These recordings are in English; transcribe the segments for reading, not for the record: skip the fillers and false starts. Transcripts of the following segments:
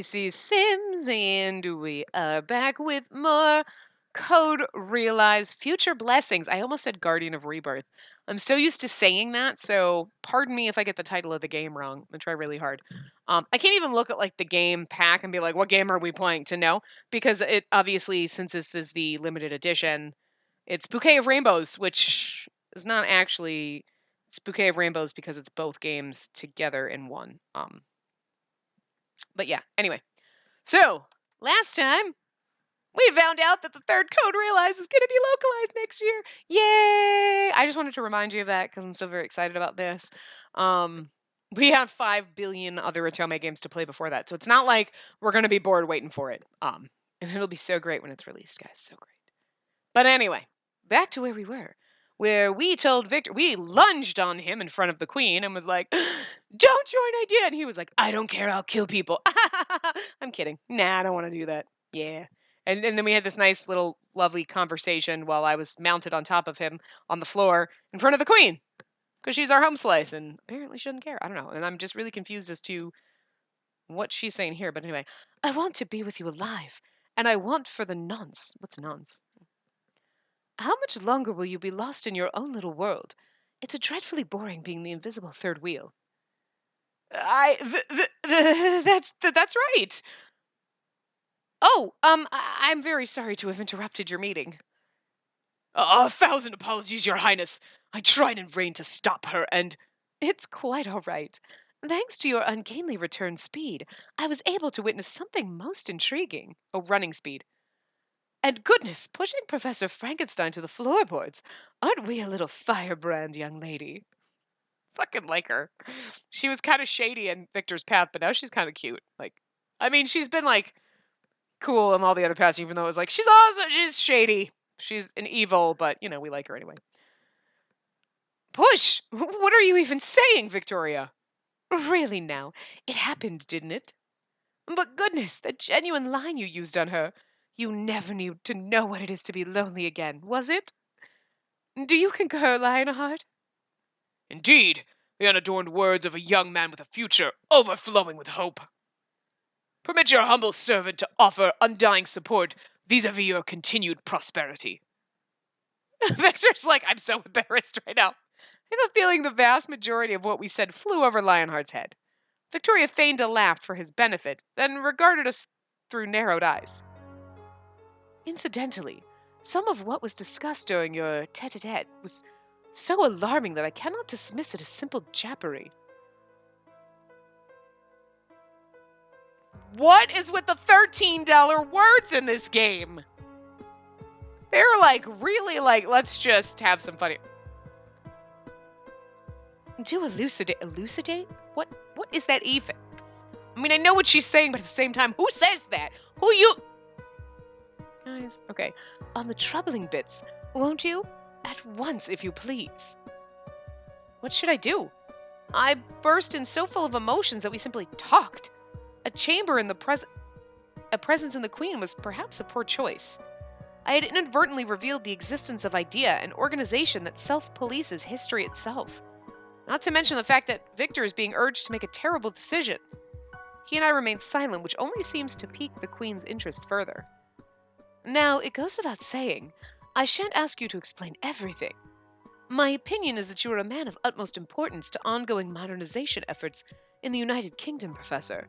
Spacey Sims, and we are back with more Code Realize Future Blessings. I almost said Guardian of Rebirth. I'm so used to saying that, so pardon me if I get the title of the game wrong. I'm gonna try really hard. I can't even look at like the game pack and be like, "What game are we playing?" to know, because it obviously, since this is the limited edition, it's Bouquet of Rainbows, which is not actually. It's Bouquet of Rainbows because it's both games together in one. But yeah, anyway. So, last time, we found out that the third Code Realize is going to be localized next year. Yay! I just wanted to remind you of that because I'm so very excited about this. We have 5 billion other Otome games to play before that, so it's not like we're going to be bored waiting for it. And it'll be so great when it's released, guys. So great. But anyway, back to where we were. Where we told Victor, we lunged on him in front of the queen and was like, "Don't join idea." And he was like, "I don't care, I'll kill people." I'm kidding. Nah, I don't want to do that. Yeah. And then we had this nice little lovely conversation while I was mounted on top of him on the floor in front of the queen. Because she's our home slice and apparently shouldn't care. I don't know. And I'm just really confused as to what she's saying here. But anyway, "I want to be with you alive. And I want for the nonce." What's nonce? "How much longer will you be lost in your own little world? It's a dreadfully boring being the invisible third wheel." That's right. Oh, I'm very sorry to have interrupted your meeting." "A thousand apologies, Your Highness. I tried in vain to stop her, and—" "It's quite all right. Thanks to your ungainly return speed, I was able to witness something most intriguing." Oh, running speed. "And goodness, pushing Professor Frankenstein to the floorboards. Aren't we a little firebrand, young lady?" Fucking like her. She was kind of shady in Victor's path, but now she's kind of cute. Like, I mean, she's been like cool in all the other paths, even though it was like, she's awesome, she's shady. She's an evil, but you know, we like her anyway. "Push! What are you even saying, Victoria?" "Really now, it happened, didn't it?" "But goodness, that genuine line you used on her. You never need to know what it is to be lonely again, was it? Do you concur, Lionheart?" "Indeed, the unadorned words of a young man with a future overflowing with hope. Permit your humble servant to offer undying support vis-a-vis your continued prosperity." Victor's like, I'm so embarrassed right now. I have a feeling the vast majority of what we said flew over Lionheart's head. Victoria feigned a laugh for his benefit, then regarded us through narrowed eyes. "Incidentally, some of what was discussed during your tete-a-tete was so alarming that I cannot dismiss it as simple jabbery." What is with the $13 words in this game? They're like, really like, let's just have some fun. "Do elucidate." Elucidate? What is that even? I mean, I know what she's saying, but at the same time, who says that? Who you... Guys, okay. "On the troubling bits, won't you? At once, if you please." What should I do? I burst in so full of emotions that we simply talked. A chamber in the a presence in the queen was perhaps a poor choice. I had inadvertently revealed the existence of idea, an organization that self-polices history itself. Not to mention the fact that Victor is being urged to make a terrible decision. He and I remain silent, which only seems to pique the queen's interest further. Now, it goes without saying, I shan't ask you to explain everything. My opinion is that you are a man of utmost importance to ongoing modernization efforts in the United Kingdom, Professor.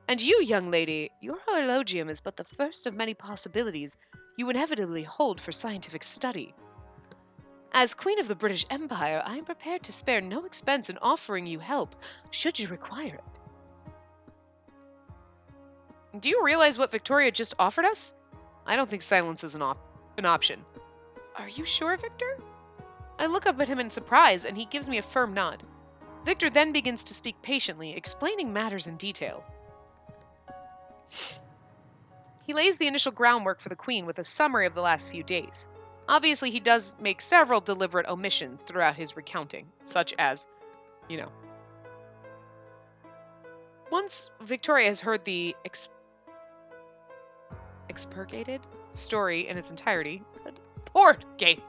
And you, young lady, your horologium is but the first of many possibilities you inevitably hold for scientific study. As Queen of the British Empire, I am prepared to spare no expense in offering you help, should you require it." Do you realize what Victoria just offered us? I don't think silence is an option. "Are you sure, Victor?" I look up at him in surprise, and he gives me a firm nod. Victor then begins to speak patiently, explaining matters in detail. He lays the initial groundwork for the Queen with a summary of the last few days. Obviously, he does make several deliberate omissions throughout his recounting, such as, once Victoria has heard the expurgated story in its entirety. Poor game.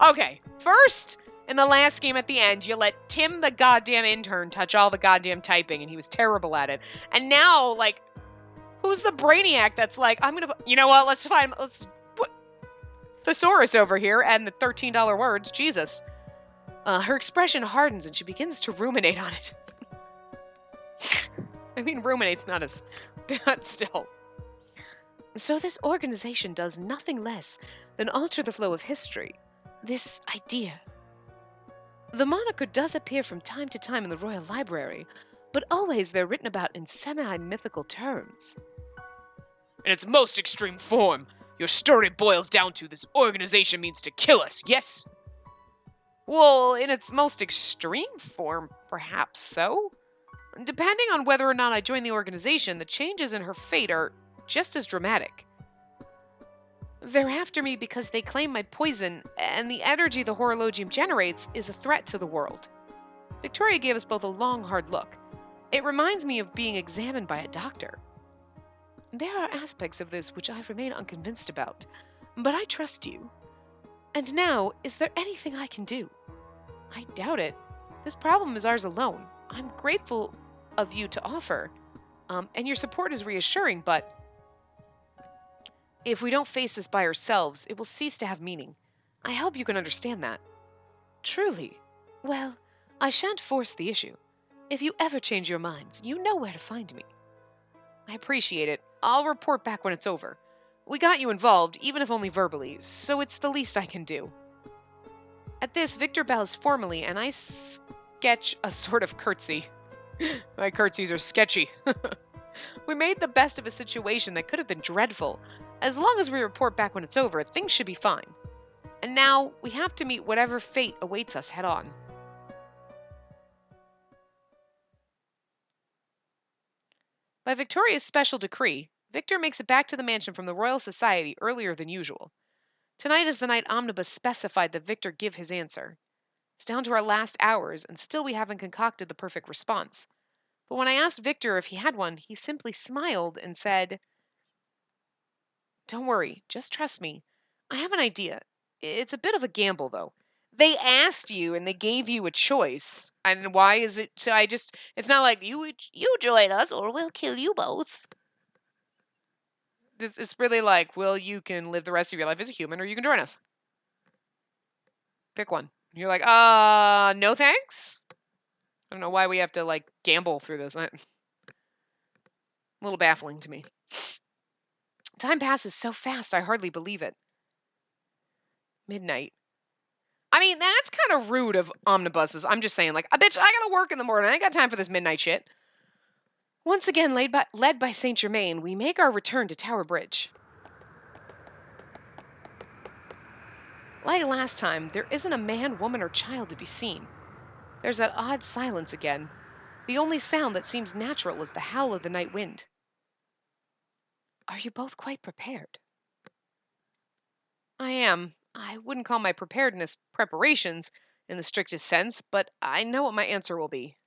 Okay, first, in the last game at the end, you let Tim the goddamn intern touch all the goddamn typing, and he was terrible at it. And now, like, Who's the brainiac that's like, I'm gonna, you know what? Let's put thesaurus over here and the $13 words. Jesus. Her expression hardens and she begins to ruminate on it. I mean, ruminate's not as bad still. So this organization does nothing less than alter the flow of history. This idea. The moniker does appear from time to time in the Royal Library, but always they're written about in semi-mythical terms. In its most extreme form, your story boils down to this organization means to kill us, yes? Well, in its most extreme form, perhaps so. Depending on whether or not I join the organization, the changes in her fate are just as dramatic. They're after me because they claim my poison, and the energy the horologium generates is a threat to the world. Victoria gave us both a long, hard look. It reminds me of being examined by a doctor. There are aspects of this which I remain unconvinced about, but I trust you. And now, is there anything I can do? I doubt it. This problem is ours alone. I'm grateful of you to offer, and your support is reassuring, but if we don't face this by ourselves, it will cease to have meaning. I hope you can understand that. Truly. Well, I shan't force the issue. If you ever change your minds, you know where to find me. I appreciate it. I'll report back when it's over. We got you involved, even if only verbally, so it's the least I can do. At this, Victor bows formally, and I sketch a sort of curtsy. My curtsies are sketchy. We made the best of a situation that could have been dreadful. As long as we report back when it's over, things should be fine. And now, we have to meet whatever fate awaits us head on. By Victoria's special decree, Victor makes it back to the mansion from the Royal Society earlier than usual. Tonight is the night Omnibus specified that Victor give his answer. It's down to our last hours, and still we haven't concocted the perfect response. But when I asked Victor if he had one, he simply smiled and said, "Don't worry, just trust me. I have an idea. It's a bit of a gamble, though. They asked you and they gave you a choice. And why is it? So it's not like you join us or we'll kill you both. It's really like, well, you can live the rest of your life as a human or you can join us. Pick one. You're like, no thanks. I don't know why we have to like gamble through this. A little baffling to me. Time passes so fast, I hardly believe it. Midnight. I mean, that's kind of rude of omnibuses. I'm just saying, like, bitch, I gotta work in the morning. I ain't got time for this midnight shit. Once again, led by Saint Germain, we make our return to Tower Bridge. Like last time, there isn't a man, woman, or child to be seen. There's that odd silence again. The only sound that seems natural is the howl of the night wind. Are you both quite prepared? I am. I wouldn't call my preparedness preparations in the strictest sense, but I know what my answer will be.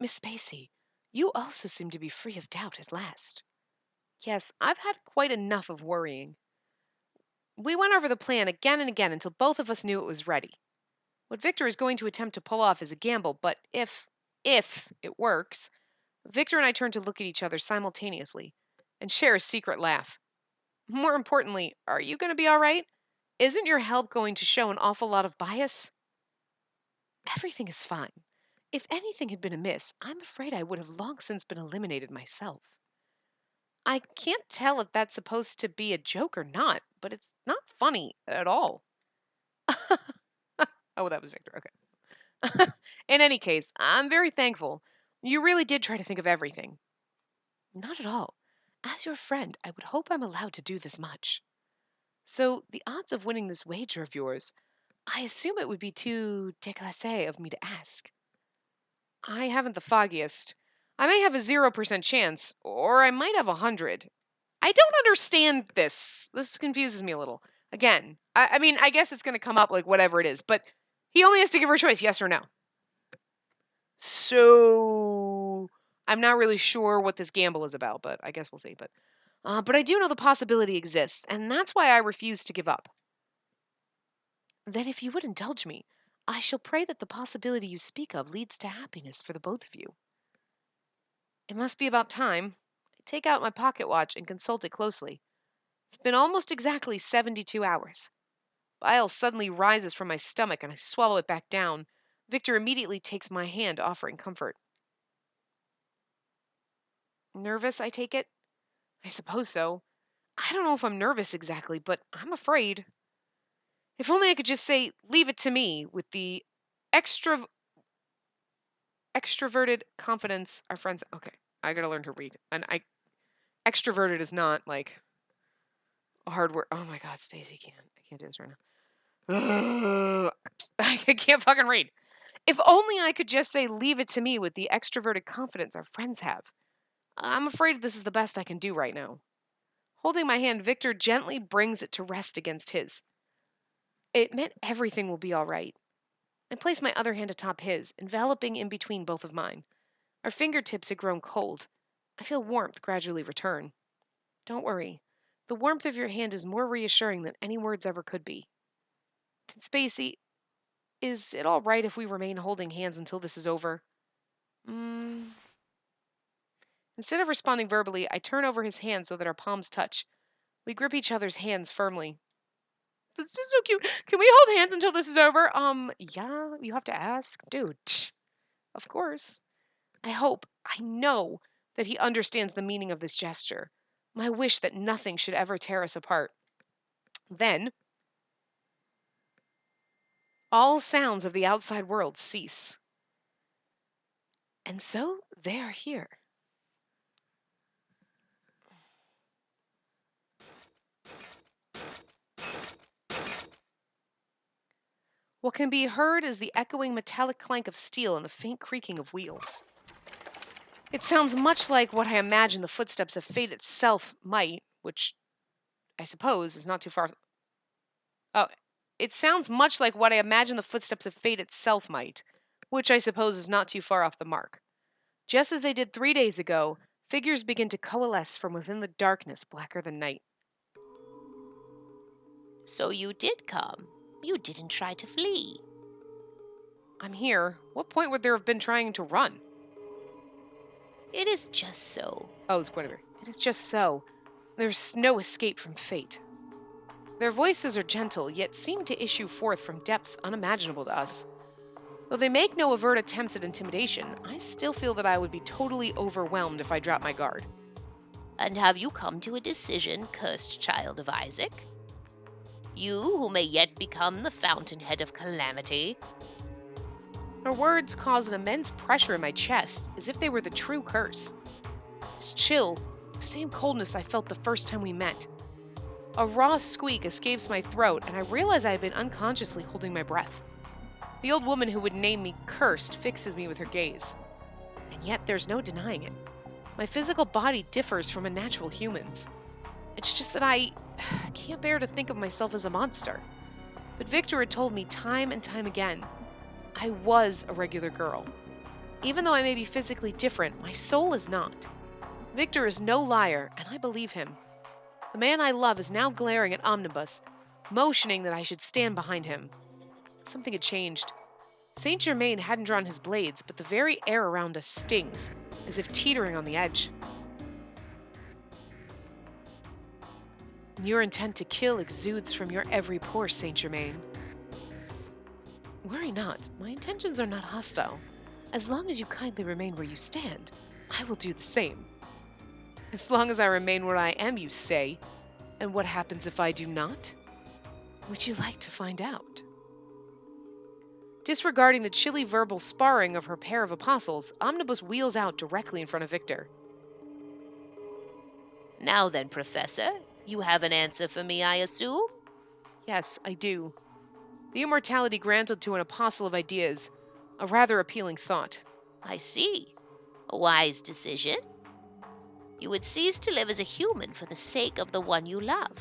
Miss Spacey, you also seem to be free of doubt at last. Yes, I've had quite enough of worrying. We went over the plan again and again until both of us knew it was ready. What Victor is going to attempt to pull off is a gamble, but if it works, Victor and I turn to look at each other simultaneously and share a secret laugh. More importantly, are you going to be all right? Isn't your help going to show an awful lot of bias? Everything is fine. If anything had been amiss, I'm afraid I would have long since been eliminated myself. I can't tell if that's supposed to be a joke or not, but it's not funny at all. Oh, that was Victor. Okay. In any case, I'm very thankful. You really did try to think of everything. Not at all. As your friend, I would hope I'm allowed to do this much. So, the odds of winning this wager of yours, I assume it would be too déclassé of me to ask. I haven't the foggiest. I may have a 0% chance, or I might have 100. I don't understand this. This confuses me a little. Again, I mean, I guess it's going to come up like whatever it is, but he only has to give her a choice, yes or no. So I'm not really sure what this gamble is about, but I guess we'll see. But I do know the possibility exists, and that's why I refuse to give up. Then, if you would indulge me, I shall pray that the possibility you speak of leads to happiness for the both of you. It must be about time. I take out my pocket watch and consult it closely. It's been almost exactly 72 hours. Bile suddenly rises from my stomach and I swallow it back down. Victor immediately takes my hand, offering comfort. Nervous, I take it? I suppose so. I don't know if I'm nervous exactly, but I'm afraid. If only I could just say, leave it to me, with the extra extroverted confidence our friends. Okay, I gotta learn to read. And extroverted is not like a hard word. Oh my God, Spacey I can't do this right now. I can't fucking read. If only I could just say, leave it to me, with the extroverted confidence our friends have. I'm afraid this is the best I can do right now. Holding my hand, Victor gently brings it to rest against his. It meant everything will be all right. I place my other hand atop his, enveloping in between both of mine. Our fingertips had grown cold. I feel warmth gradually return. Don't worry. The warmth of your hand is more reassuring than any words ever could be. Spacey, is it all right if we remain holding hands until this is over? Instead of responding verbally, I turn over his hand so that our palms touch. We grip each other's hands firmly. This is so cute. Can we hold hands until this is over? Yeah, you have to ask. Dude, of course. I know that he understands the meaning of this gesture. My wish that nothing should ever tear us apart. Then, all sounds of the outside world cease. And so they are here. What can be heard is the echoing metallic clank of steel and the faint creaking of wheels. It sounds much like what I imagine the footsteps of fate itself might, which I suppose is not too far. Oh, it sounds much like what I imagine the footsteps of fate itself might, which I suppose is not too far off the mark. Just as they did 3 days ago, figures begin to coalesce from within the darkness blacker than night. So you did come. You didn't try to flee. I'm here. What point would there have been trying to run? It is just so. Oh, it's Guinevere. It is just so. There's no escape from fate. Their voices are gentle, yet seem to issue forth from depths unimaginable to us. Though they make no overt attempts at intimidation, I still feel that I would be totally overwhelmed if I dropped my guard. And have you come to a decision, cursed child of Isaac? You who may yet become the fountainhead of calamity. Her words cause an immense pressure in my chest, as if they were the true curse. This chill, the same coldness I felt the first time we met. A raw squeak escapes my throat, and I realize I have been unconsciously holding my breath. The old woman who would name me cursed fixes me with her gaze. And yet there's no denying it. My physical body differs from a natural human's. It's just that I can't bear to think of myself as a monster. But Victor had told me time and time again, I was a regular girl. Even though I may be physically different, my soul is not. Victor is no liar, and I believe him. The man I love is now glaring at Omnibus, motioning that I should stand behind him. Something had changed. Saint Germain hadn't drawn his blades, but the very air around us stings, as if teetering on the edge. Your intent to kill exudes from your every pore, Saint Germain. Worry not, my intentions are not hostile. As long as you kindly remain where you stand, I will do the same. As long as I remain where I am, you say. And what happens if I do not? Would you like to find out? Disregarding the chilly verbal sparring of her pair of apostles, Omnibus wheels out directly in front of Victor. Now then, Professor, you have an answer for me, I assume? Yes, I do. The immortality granted to an apostle of ideas. A rather appealing thought. I see. A wise decision. You would cease to live as a human for the sake of the one you love.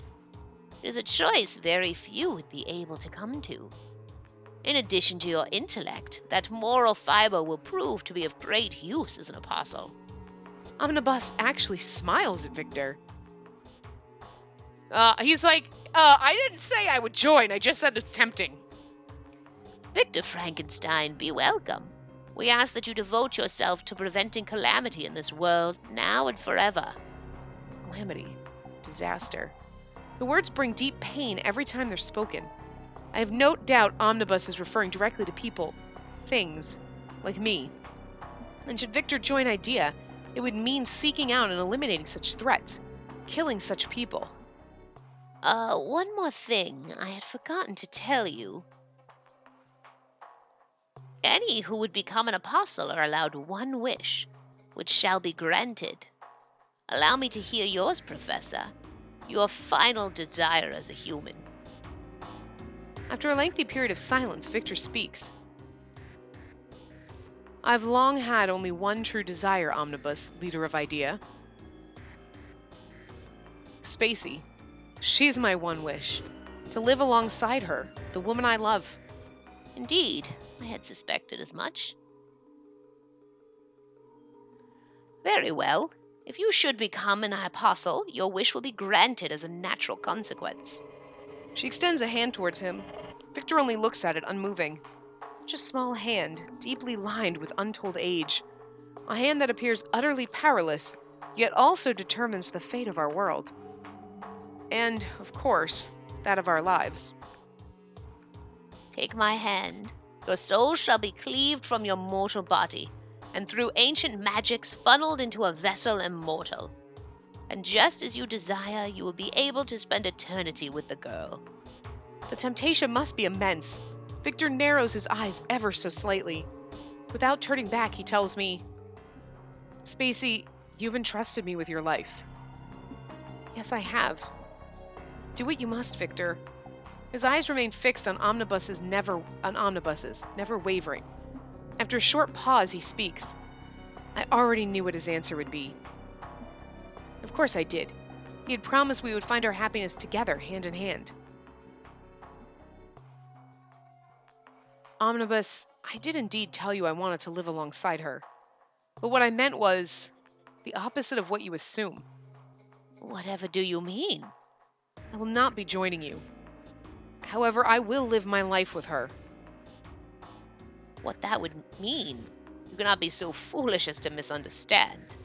It is a choice very few would be able to come to. In addition to your intellect, that moral fiber will prove to be of great use as an apostle. Omnibus actually smiles at Victor. He's like, I didn't say I would join, I just said it's tempting. Victor Frankenstein, be welcome. We ask that you devote yourself to preventing calamity in this world, now and forever. calamity, disaster. The words bring deep pain every time they're spoken. I have no doubt Omnibus is referring directly to people, things, like me. And should Victor join IDEA, it would mean seeking out and eliminating such threats, killing such people. One more thing I had forgotten to tell you. Any who would become an apostle are allowed one wish, which shall be granted. Allow me to hear yours, Professor. Your final desire as a human. After a lengthy period of silence, Victor speaks. I've long had only one true desire, Omnibus, leader of IDEA. Spacey. She's my one wish. To live alongside her, the woman I love. Indeed, I had suspected as much. Very well. If you should become an apostle, your wish will be granted as a natural consequence. She extends a hand towards him. Victor only looks at it, unmoving. Such a small hand, deeply lined with untold age. A hand that appears utterly powerless, yet also determines the fate of our world. And, of course, that of our lives. Take my hand. Your soul shall be cleaved from your mortal body, and through ancient magics funneled into a vessel immortal. And just as you desire, you will be able to spend eternity with the girl. The temptation must be immense. Victor narrows his eyes ever so slightly. Without turning back, he tells me, Spacey, you've entrusted me with your life. Yes, I have. Do what you must, Victor. His eyes remain fixed on Omnibus's, never wavering. After a short pause, he speaks. I already knew what his answer would be. Of course I did. He had promised we would find our happiness together, hand in hand. Omnibus, I did indeed tell you I wanted to live alongside her. But what I meant was the opposite of what you assume. Whatever do you mean? I will not be joining you. However, I will live my life with her. What that would mean? You cannot be so foolish as to misunderstand.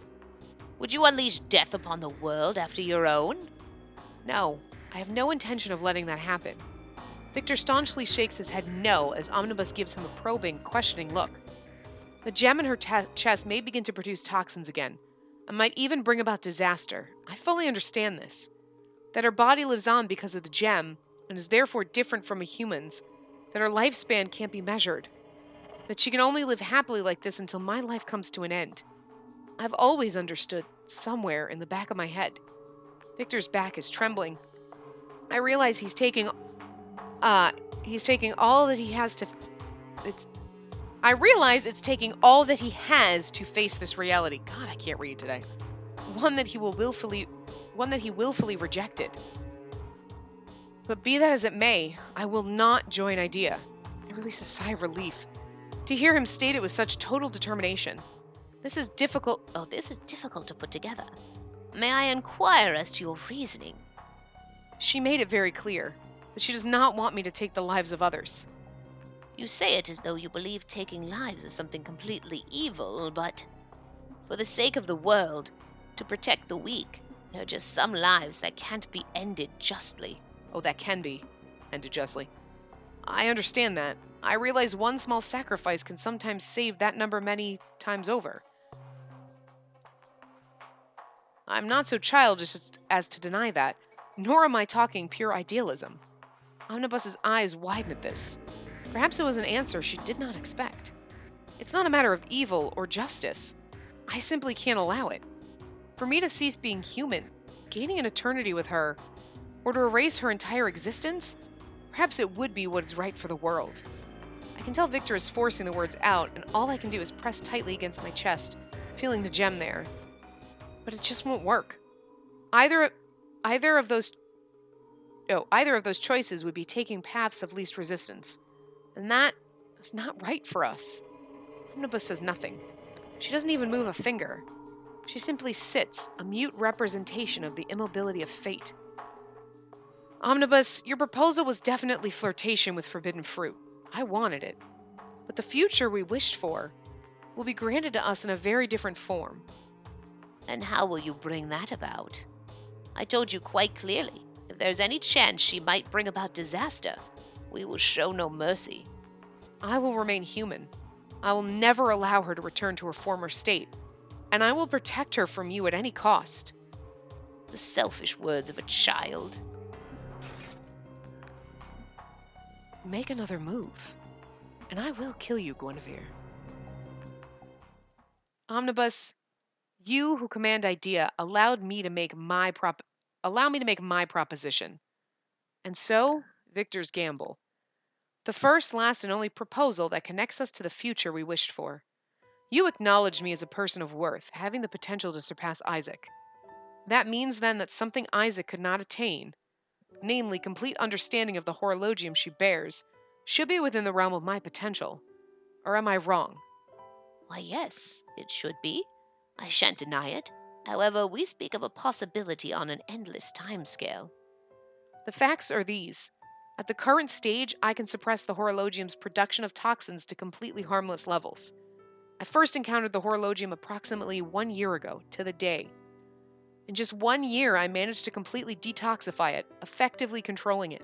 Would you unleash death upon the world after your own? No, I have no intention of letting that happen. Victor staunchly shakes his head no as Omnibus gives him a probing, questioning look. The gem in her chest may begin to produce toxins again, and might even bring about disaster. I fully understand this. That her body lives on because of the gem, and is therefore different from a human's. That her lifespan can't be measured. That she can only live happily like this until my life comes to an end. I've always understood, somewhere in the back of my head. Victor's back is trembling. I realize he's taking all that he has to. I realize it's taking all that he has to face this reality. God, I can't read today. One that he willfully rejected. But be that as it may, I will not join IDEA. I release a sigh of relief. To hear him state it with such total determination. This is difficult to put together. May I inquire as to your reasoning? She made it very clear that she does not want me to take the lives of others. You say it as though you believe taking lives is something completely evil, but for the sake of the world, to protect the weak, there are just some lives that can't be ended justly. Oh, that can be ended justly. I understand that. I realize one small sacrifice can sometimes save that number many times over. I'm not so childish as to deny that, nor am I talking pure idealism. Omnibus's eyes widen at this. Perhaps it was an answer she did not expect. It's not a matter of evil or justice. I simply can't allow it. For me to cease being human, gaining an eternity with her, or to erase her entire existence, perhaps it would be what is right for the world. I can tell Victor is forcing the words out, and all I can do is press tightly against my chest, feeling the gem there. But it just won't work. Either of those choices would be taking paths of least resistance. And that is not right for us. Omnibus says nothing. She doesn't even move a finger. She simply sits, a mute representation of the immobility of fate. Omnibus, your proposal was definitely flirtation with forbidden fruit. I wanted it. But the future we wished for will be granted to us in a very different form. And how will you bring that about? I told you quite clearly, if there's any chance she might bring about disaster, we will show no mercy. I will remain human. I will never allow her to return to her former state, and I will protect her from you at any cost. The selfish words of a child. Make another move, and I will kill you, Guinevere. Omnibus, you who command idea allow me to make my proposition. And so, Victor's gamble. The first, last, and only proposal that connects us to the future we wished for. You acknowledge me as a person of worth, having the potential to surpass Isaac. That means then that something Isaac could not attain, namely complete understanding of the horologium she bears, should be within the realm of my potential. Or am I wrong? Why, yes, it should be. I shan't deny it. However, we speak of a possibility on an endless time scale. The facts are these. At the current stage, I can suppress the horologium's production of toxins to completely harmless levels. I first encountered the horologium approximately 1 year ago, to the day. In just 1 year, I managed to completely detoxify it, effectively controlling it.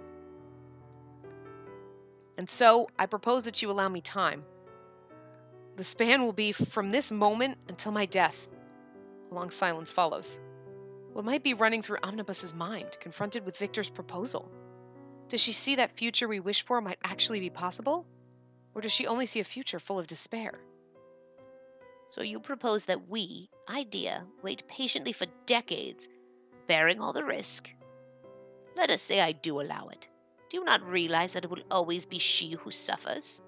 And so, I propose that you allow me time. The span will be from this moment until my death. A long silence follows. What might be running through Omnibus's mind, confronted with Victor's proposal? Does she see that future we wish for might actually be possible? Or does she only see a future full of despair? So you propose that we, idea, wait patiently for decades, bearing all the risk. Let us say I do allow it. Do you not realize that it will always be she who suffers?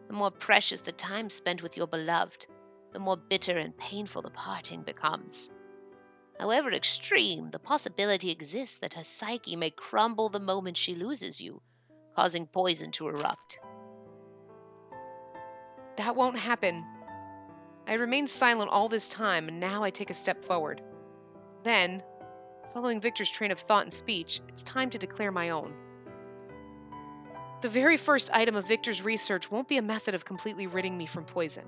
The more precious the time spent with your beloved, the more bitter and painful the parting becomes. However extreme, the possibility exists that her psyche may crumble the moment she loses you, causing poison to erupt. That won't happen. I remained silent all this time, and now I take a step forward. Then, following Victor's train of thought and speech, it's time to declare my own. The very first item of Victor's research won't be a method of completely ridding me from poison.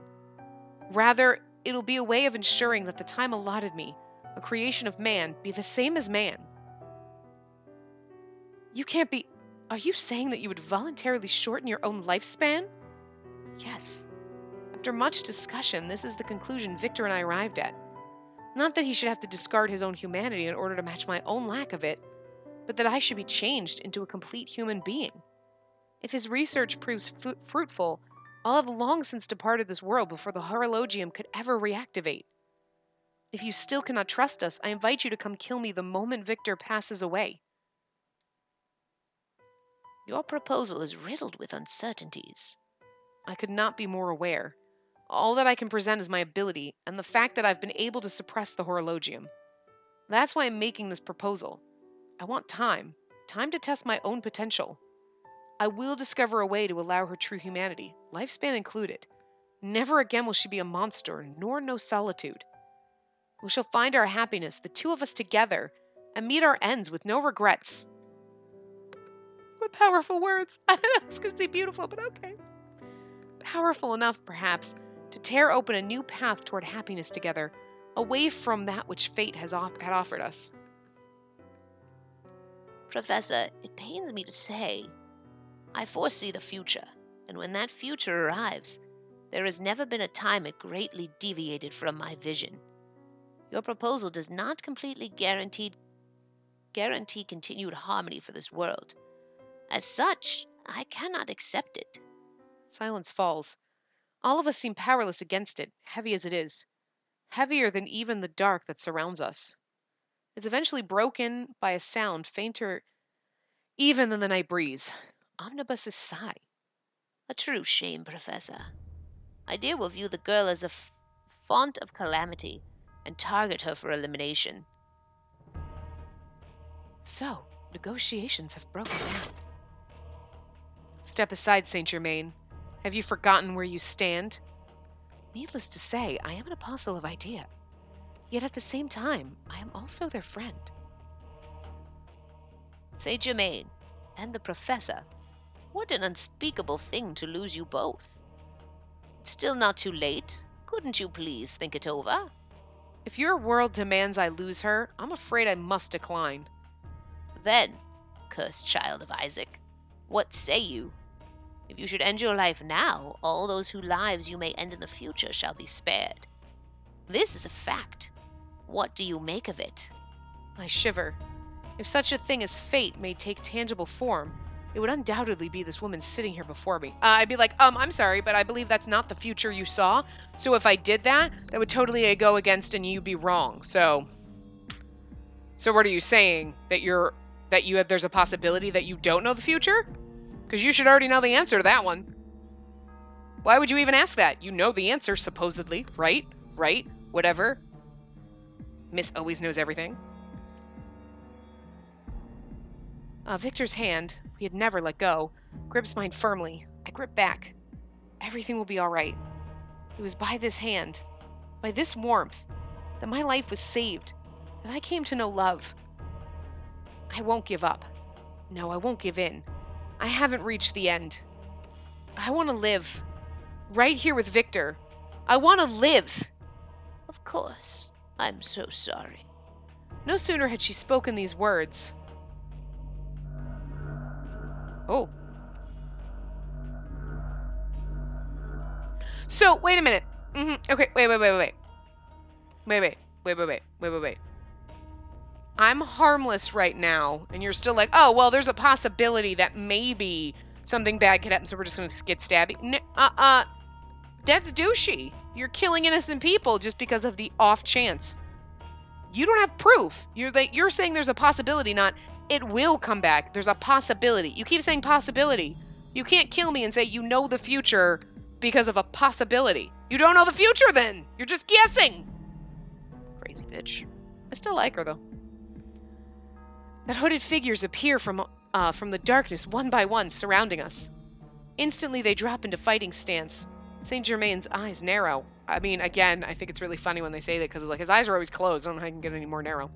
Rather, it'll be a way of ensuring that the time allotted me, a creation of man, be the same as man. You can't be. Are you saying that you would voluntarily shorten your own lifespan? Yes. After much discussion, this is the conclusion Victor and I arrived at. Not that he should have to discard his own humanity in order to match my own lack of it, but that I should be changed into a complete human being. If his research proves fruitful, I'll have long since departed this world before the horologium could ever reactivate. If you still cannot trust us, I invite you to come kill me the moment Victor passes away. Your proposal is riddled with uncertainties. I could not be more aware. All that I can present is my ability, and the fact that I've been able to suppress the horologium. That's why I'm making this proposal. I want time. Time to test my own potential. I will discover a way to allow her true humanity, lifespan included. Never again will she be a monster, nor know solitude. We shall find our happiness, the two of us together, and meet our ends with no regrets. What powerful words! I don't know, it's going to say beautiful, but okay. Powerful enough, perhaps, to tear open a new path toward happiness together, away from that which fate had offered us. Professor, it pains me to say, I foresee the future, and when that future arrives, there has never been a time it greatly deviated from my vision. Your proposal does not completely guarantee continued harmony for this world. As such, I cannot accept it. Silence falls. All of us seem powerless against it, heavy as it is. Heavier than even the dark that surrounds us. It's eventually broken by a sound fainter even than the night breeze. Omnibus's sigh. A true shame, Professor. Idea will view the girl as a font of calamity and target her for elimination. So, negotiations have broken down. Step aside, Saint Germain. Have you forgotten where you stand? Needless to say, I am an apostle of idea. Yet at the same time, I am also their friend. Saint Germain and the Professor, what an unspeakable thing to lose you both. It's still not too late. Couldn't you please think it over? If your world demands I lose her, I'm afraid I must decline. Then, cursed child of Isaac, what say you? If you should end your life now, all those whose lives you may end in the future shall be spared. This is a fact. What do you make of it? I shiver. If such a thing as fate may take tangible form, it would undoubtedly be this woman sitting here before me. I'd be like, I'm sorry, but I believe that's not the future you saw. So if I did that, that would totally go against and you'd be wrong. So what are you saying? There's a possibility that you don't know the future? Because you should already know the answer to that one. Why would you even ask that? You know the answer, supposedly, right? Right? Whatever. Miss always knows everything. Victor's hand, he had never let go, grips mine firmly. I grip back. Everything will be all right. It was by this hand, by this warmth, that my life was saved, that I came to know love. I won't give up. No, I won't give in. I haven't reached the end. I want to live. Right here with Victor. I want to live. Of course. I'm so sorry. No sooner had she spoken these words. Oh. So, wait a minute. Okay, wait. I'm harmless right now, and you're still like, oh, well, there's a possibility that maybe something bad could happen, so we're just gonna get stabby. That's douchey. You're killing innocent people just because of the off chance. You don't have proof. You're saying there's a possibility, not it will come back. There's a possibility. You keep saying possibility. You can't kill me and say you know the future because of a possibility. You don't know the future then. You're just guessing. Crazy bitch. I still like her though. That hooded figures appear from the darkness one by one, surrounding us. Instantly, they drop into fighting stance. Saint Germain's eyes narrow. I mean, again, I think it's really funny when they say that because like his eyes are always closed. I don't know how he can get any more narrow.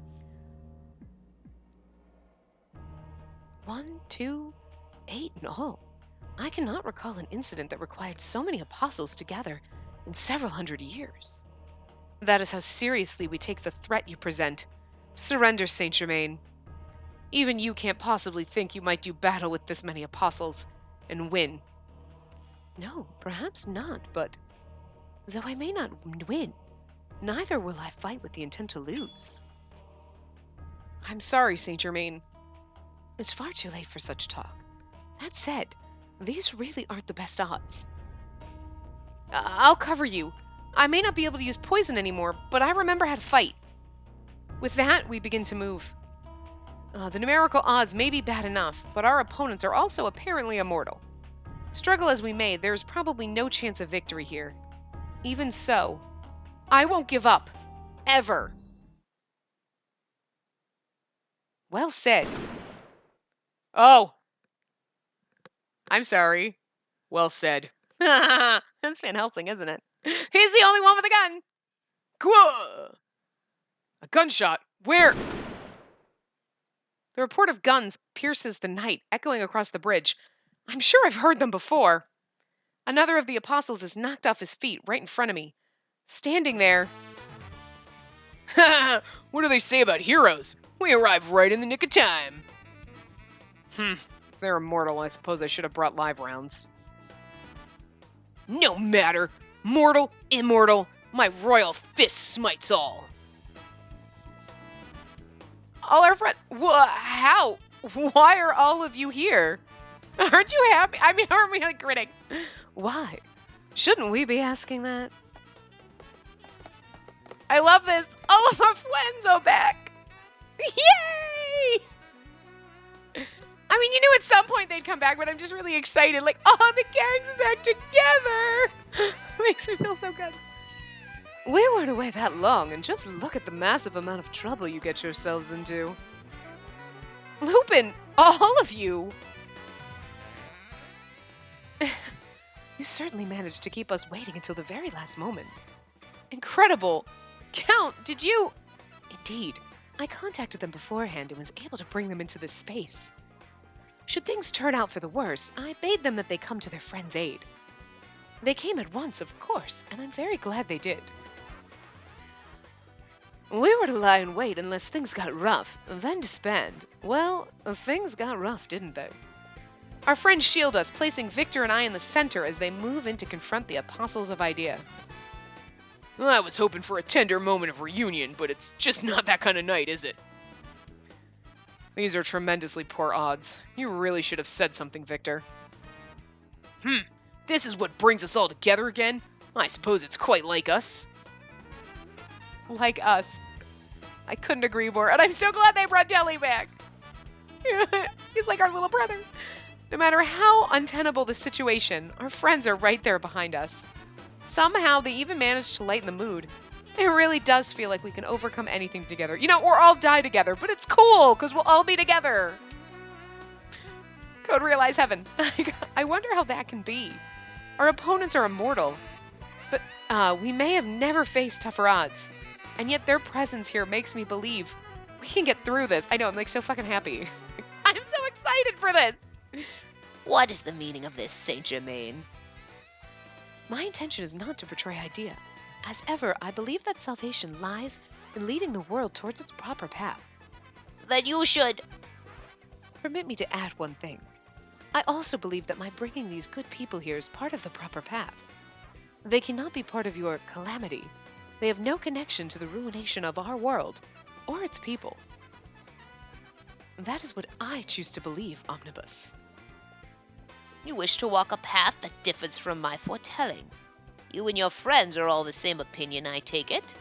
1, 2, 8 in all. I cannot recall an incident that required so many apostles together in several hundred years. That is how seriously we take the threat you present. Surrender, Saint Germain. Even you can't possibly think you might do battle with this many apostles and win. No, perhaps not, but though I may not win, neither will I fight with the intent to lose. I'm sorry, Saint Germain. It's far too late for such talk. That said, these really aren't the best odds. I'll cover you. I may not be able to use poison anymore, but I remember how to fight. With that, we begin to move. The numerical odds may be bad enough, but our opponents are also apparently immortal. Struggle as we may, there is probably no chance of victory here. Even so, I won't give up. Ever. Well said. Oh. I'm sorry. Well said. That's Van Helsing, isn't it? He's the only one with a gun. Quah! A gunshot. Where? The report of guns pierces the night, echoing across the bridge. I'm sure I've heard them before. Another of the apostles is knocked off his feet right in front of me. Standing there. What do they say about heroes? We arrive right in the nick of time. They're immortal. I suppose I should have brought live rounds. No matter. Mortal, immortal, my royal fist smites all. All our friends. How? Why are all of you here? Aren't you happy? I mean, aren't we like grinning? Why? Shouldn't we be asking that? I love this. All of our friends are back. Yay! I mean, you knew at some point they'd come back, but I'm just really excited. Like, oh, the gang's back together. Makes me feel so good. We weren't away that long, and just look at the massive amount of trouble you get yourselves into. Lupin, all of you. You certainly managed to keep us waiting until the very last moment. Incredible. Count, did you? Indeed. I contacted them beforehand and was able to bring them into this space. Should things turn out for the worse, I bade them that they come to their friend's aid. They came at once, of course, and I'm very glad they did. We were to lie in wait unless things got rough, then disband. Well, things got rough, didn't they? Our friends shield us, placing Victor and I in the center as they move in to confront the apostles of idea. Well, I was hoping for a tender moment of reunion, but it's just not that kind of night, is it? These are tremendously poor odds. You really should have said something, Victor. This is what brings us all together again? I suppose it's quite like us. Like us. I couldn't agree more, and I'm so glad they brought Deli back. He's like our little brother. No matter how untenable the situation, our friends are right there behind us. Somehow, they even managed to lighten the mood. It really does feel like we can overcome anything together. You know, or all die together, but it's cool, because we'll all be together. Code Realize Heaven. I wonder how that can be. Our opponents are immortal, but we may have never faced tougher odds. And yet their presence here makes me believe we can get through this. I know, I'm like so fucking happy. I'm so excited for this. What is the meaning of this, Saint Germain? My intention is not to betray idea. As ever, I believe that salvation lies in leading the world towards its proper path. Then you should... Permit me to add one thing. I also believe that my bringing these good people here is part of the proper path. They cannot be part of your calamity. They have no connection to the ruination of our world or its people. That is what I choose to believe, Omnibus. You wish to walk a path that differs from my foretelling. You and your friends are all the same opinion, I take it.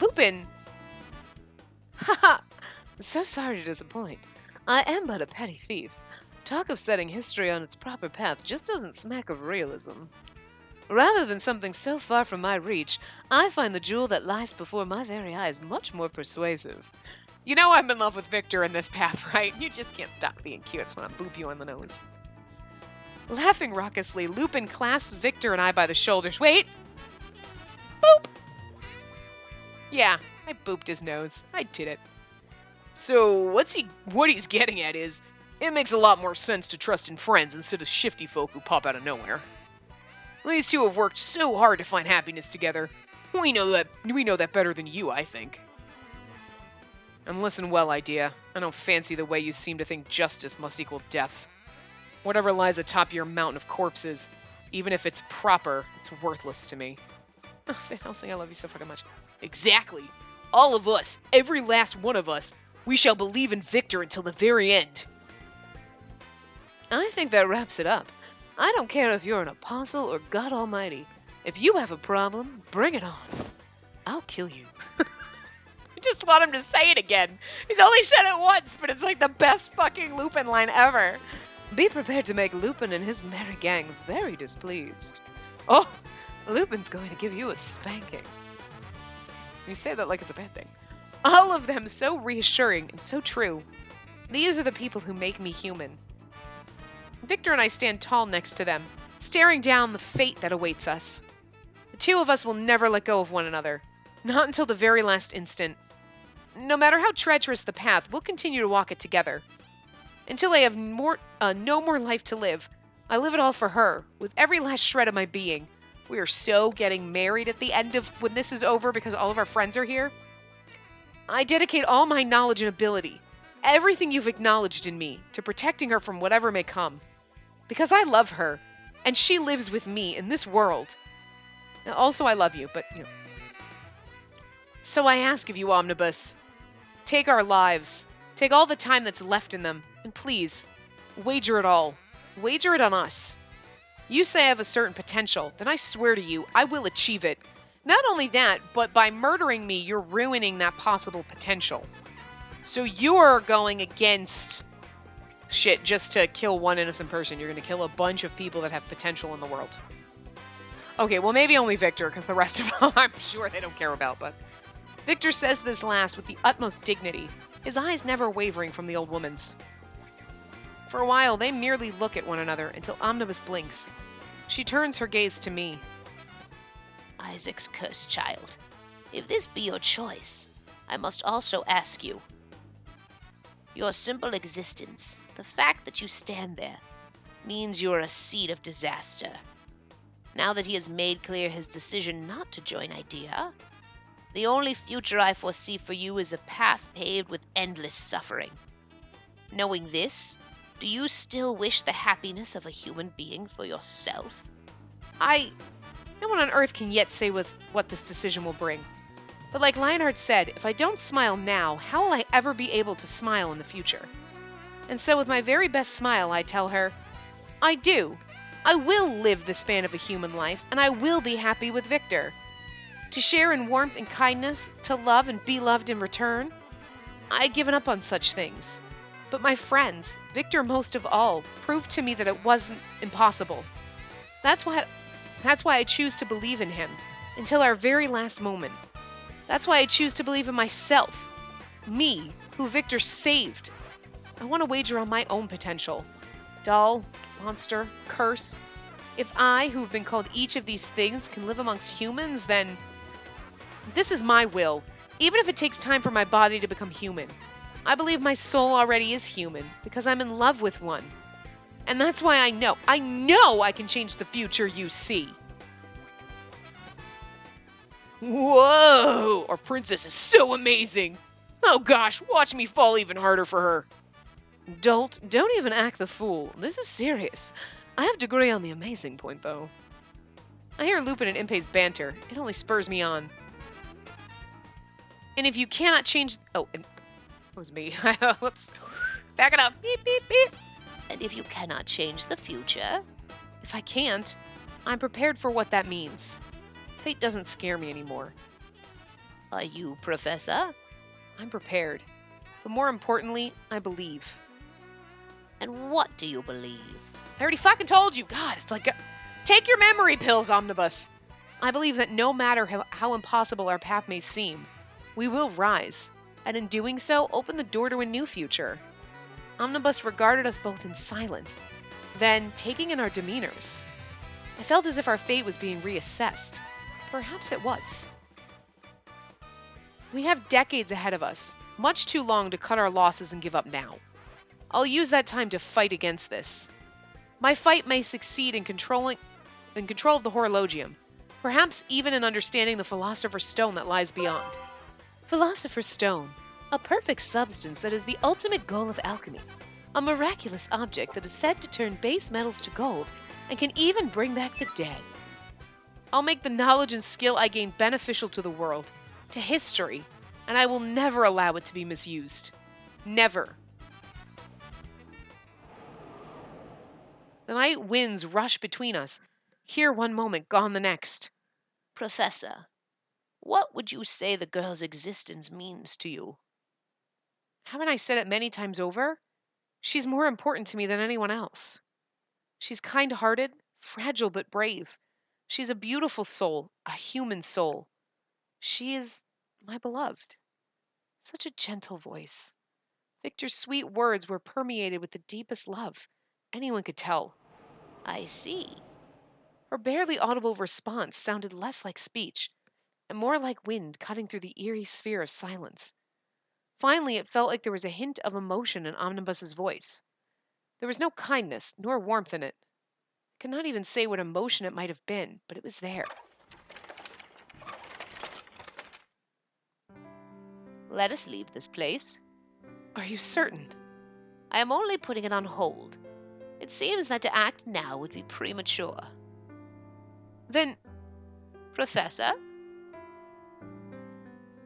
Lupin! Haha! So sorry to disappoint. I am but a petty thief. Talk of setting history on its proper path just doesn't smack of realism. Rather than something so far from my reach, I find the jewel that lies before my very eyes much more persuasive. You know I'm in love with Victor in this path, right? You just can't stop being cute. I just want to boop you on the nose. Laughing raucously, Lupin clasps Victor and I by the shoulders. Wait! Boop! Yeah, I booped his nose. I did it. So, what he's getting at is, it makes a lot more sense to trust in friends instead of shifty folk who pop out of nowhere. These two have worked so hard to find happiness together. We know that better than you, I think. And listen well, idea. I don't fancy the way you seem to think justice must equal death. Whatever lies atop your mountain of corpses, even if it's proper, it's worthless to me. Van Helsing, I love you so fucking much. Exactly. All of us, every last one of us, we shall believe in Victor until the very end. I think that wraps it up. I don't care if you're an apostle or God Almighty. If you have a problem, bring it on. I'll kill you. I just want him to say it again. He's only said it once, but it's like the best fucking Lupin line ever. Be prepared to make Lupin and his merry gang very displeased. Oh, Lupin's going to give you a spanking. You say that like it's a bad thing. All of them so reassuring and so true. These are the people who make me human. Victor and I stand tall next to them, staring down the fate that awaits us. The two of us will never let go of one another, not until the very last instant. No matter how treacherous the path, we'll continue to walk it together. Until I have no more life to live, I live it all for her, with every last shred of my being. We are so getting married at the end of when this is over because all of our friends are here. I dedicate all my knowledge and ability, everything you've acknowledged in me, to protecting her from whatever may come. Because I love her, and she lives with me in this world. Also, I love you, but, you know. So I ask of you, Omnibus, take our lives, take all the time that's left in them, and please, wager it all. Wager it on us. You say I have a certain potential, then I swear to you, I will achieve it. Not only that, but by murdering me, you're ruining that possible potential. So you're going against... shit, just to kill one innocent person. You're going to kill a bunch of people that have potential in the world. Okay, well, maybe only Victor, because the rest of them I'm sure they don't care about, but... Victor says this last with the utmost dignity, his eyes never wavering from the old woman's. For a while, they merely look at one another until Omnibus blinks. She turns her gaze to me. Isaac's cursed child, if this be your choice, I must also ask you. Your simple existence, the fact that you stand there, means you are a seed of disaster. Now that he has made clear his decision not to join Idea, the only future I foresee for you is a path paved with endless suffering. Knowing this, do you still wish the happiness of a human being for yourself? No one on Earth can yet say what this decision will bring. But like Lionheart said, if I don't smile now, how will I ever be able to smile in the future? And so with my very best smile, I tell her, I do. I will live the span of a human life, and I will be happy with Victor. To share in warmth and kindness, to love and be loved in return. I had given up on such things. But my friends, Victor most of all, proved to me that it wasn't impossible. That's why I choose to believe in him until our very last moment. That's why I choose to believe in myself. Me, who Victor saved. I want to wager on my own potential. Doll, monster, curse. If I, who have been called each of these things, can live amongst humans, then this is my will, even if it takes time for my body to become human. I believe my soul already is human because I'm in love with one. And that's why I know I can change the future you see. Whoa! Our princess is so amazing! Oh gosh, watch me fall even harder for her. Don't even act the fool. This is serious. I have to agree on the amazing point, though. I hear Lupin and Impei's banter. It only spurs me on. And if you cannot change... Oh, it was me. Whoops. Back it up. Beep, beep, beep. And if you cannot change the future? If I can't, I'm prepared for what that means. Fate doesn't scare me anymore. Are you, Professor? I'm prepared. But more importantly, I believe. And what do you believe? I already fucking told you. God, it's like... Take your memory pills, Omnibus. I believe that no matter how impossible our path may seem, we will rise. And in doing so, open the door to a new future. Omnibus regarded us both in silence. Then, taking in our demeanors, I felt as if our fate was being reassessed. Perhaps it was. We have decades ahead of us, much too long to cut our losses and give up now. I'll use that time to fight against this. My fight may succeed in control of the horologium, perhaps even in understanding the Philosopher's Stone that lies beyond. Philosopher's Stone, a perfect substance that is the ultimate goal of alchemy, a miraculous object that is said to turn base metals to gold and can even bring back the dead. I'll make the knowledge and skill I gain beneficial to the world, to history, and I will never allow it to be misused. Never. The night winds rush between us, here one moment, gone the next. Professor, what would you say the girl's existence means to you? Haven't I said it many times over? She's more important to me than anyone else. She's kind-hearted, fragile but brave. She's a beautiful soul, a human soul. She is my beloved. Such a gentle voice. Victor's sweet words were permeated with the deepest love. Anyone could tell. I see. Her barely audible response sounded less like speech, and more like wind cutting through the eerie sphere of silence. Finally, it felt like there was a hint of emotion in Omnibus's voice. There was no kindness nor warmth in it. I could not even say what emotion it might have been, but it was there. Let us leave this place. Are you certain? I am only putting it on hold. It seems that to act now would be premature. Then, Professor,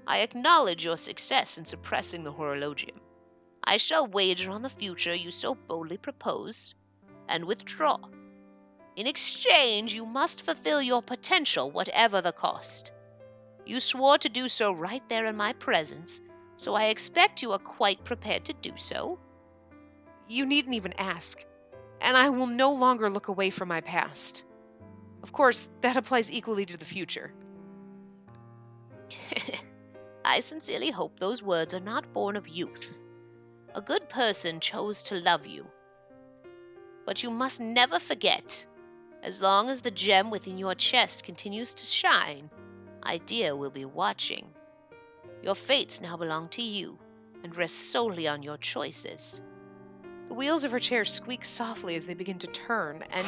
I acknowledge your success in suppressing the horologium. I shall wager on the future you so boldly proposed, and withdraw. In exchange, you must fulfill your potential, whatever the cost. You swore to do so right there in my presence, so I expect you are quite prepared to do so. you needn't even ask, and I will no longer look away from my past. Of course, that applies equally to the future. I sincerely hope those words are not born of youth. A good person chose to love you. But you must never forget, as long as the gem within your chest continues to shine, Idea will be watching. Your fates now belong to you, and rest solely on your choices. The wheels of her chair squeak softly as they begin to turn, and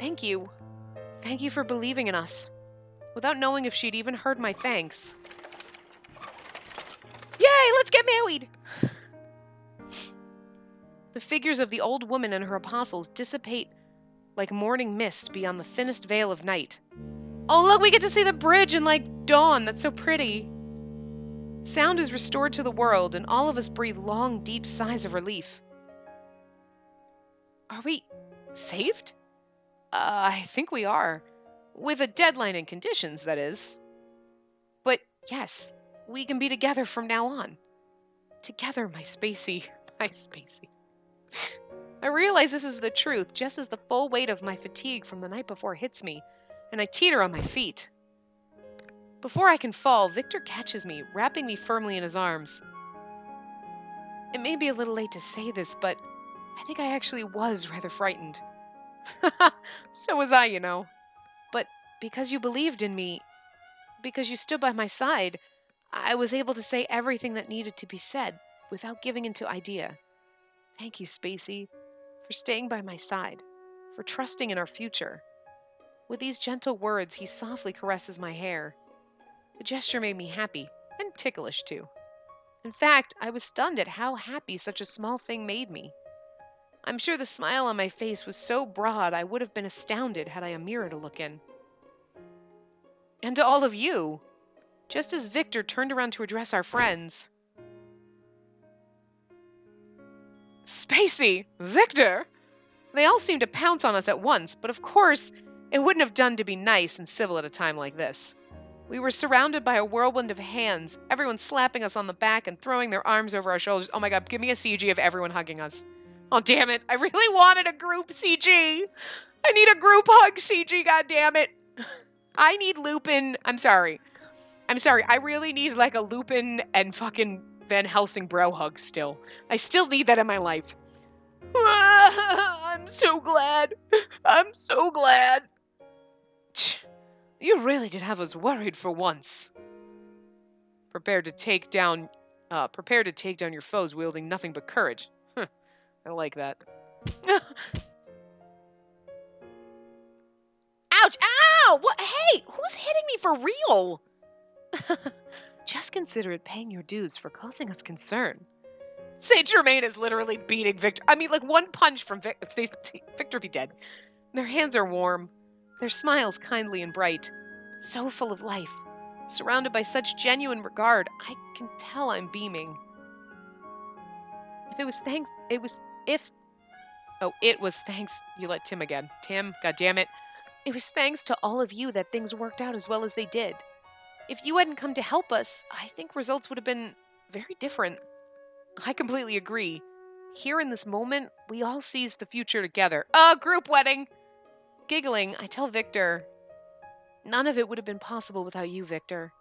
Thank you. Thank you for believing in us. Without knowing if she'd even heard my thanks. Yay, let's get married! The figures of the old woman and her apostles dissipate like morning mist beyond the thinnest veil of night. Oh, look, we get to see the bridge and like dawn. That's so pretty. Sound is restored to the world, and all of us breathe long, deep sighs of relief. Are we saved? I think we are. With a deadline and conditions, that is. But yes, we can be together from now on. Together, my Spacey. My Spacey. I realize this is the truth just as the full weight of my fatigue from the night before hits me, and I teeter on my feet. Before I can fall, Victor catches me, wrapping me firmly in his arms. It may be a little late to say this, but I think I actually was rather frightened. So was I, you know. But because you believed in me, because you stood by my side, I was able to say everything that needed to be said without giving into idea. Thank you, Spacey, for staying by my side, for trusting in our future. With these gentle words, he softly caresses my hair. The gesture made me happy, and ticklish too. In fact, I was stunned at how happy such a small thing made me. I'm sure the smile on my face was so broad I would have been astounded had I a mirror to look in. And to all of you, just as Victor turned around to address our friends. Spacey! Victor! They all seemed to pounce on us at once, but of course, it wouldn't have done to be nice and civil at a time like this. We were surrounded by a whirlwind of hands, everyone slapping us on the back and throwing their arms over our shoulders. Oh my god, give me a CG of everyone hugging us. Oh damn it, I really wanted a group CG! I need a group hug CG, god damn it! I need Lupin. I'm sorry, I really need like a Lupin and fucking Van Helsing bro hug still. I still need that in my life. I'm so glad. I'm so glad. You really did have us worried for once. Prepared to take down your foes wielding nothing but courage. I like that. Ouch! Ow! What? Hey, who's hitting me for real? Just consider it paying your dues for causing us concern. Saint Germain is literally beating Victor. I mean, like one punch from Victor be dead. Their hands are warm, their smiles kindly and bright, so full of life. Surrounded by such genuine regard, I can tell I'm beaming. It was thanks, you let Tim again. Tim, goddammit. It was thanks to all of you that things worked out as well as they did. If you hadn't come to help us, I think results would have been very different. I completely agree. Here in this moment, we all seize the future together. Group wedding! Giggling, I tell Victor, none of it would have been possible without you, Victor.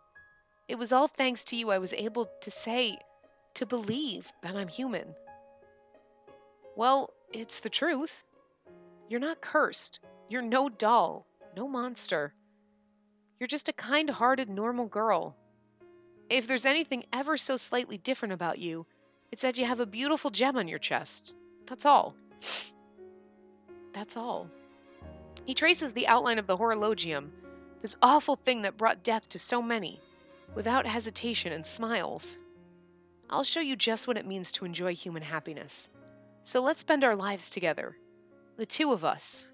It was all thanks to you I was able to believe that I'm human. Well, it's the truth. You're not cursed. You're no doll, no monster. You're just a kind-hearted, normal girl. If there's anything ever so slightly different about you, it's that you have a beautiful gem on your chest. That's all. That's all. He traces the outline of the horologium, this awful thing that brought death to so many, without hesitation, and smiles. I'll show you just what it means to enjoy human happiness. So let's spend our lives together. The two of us.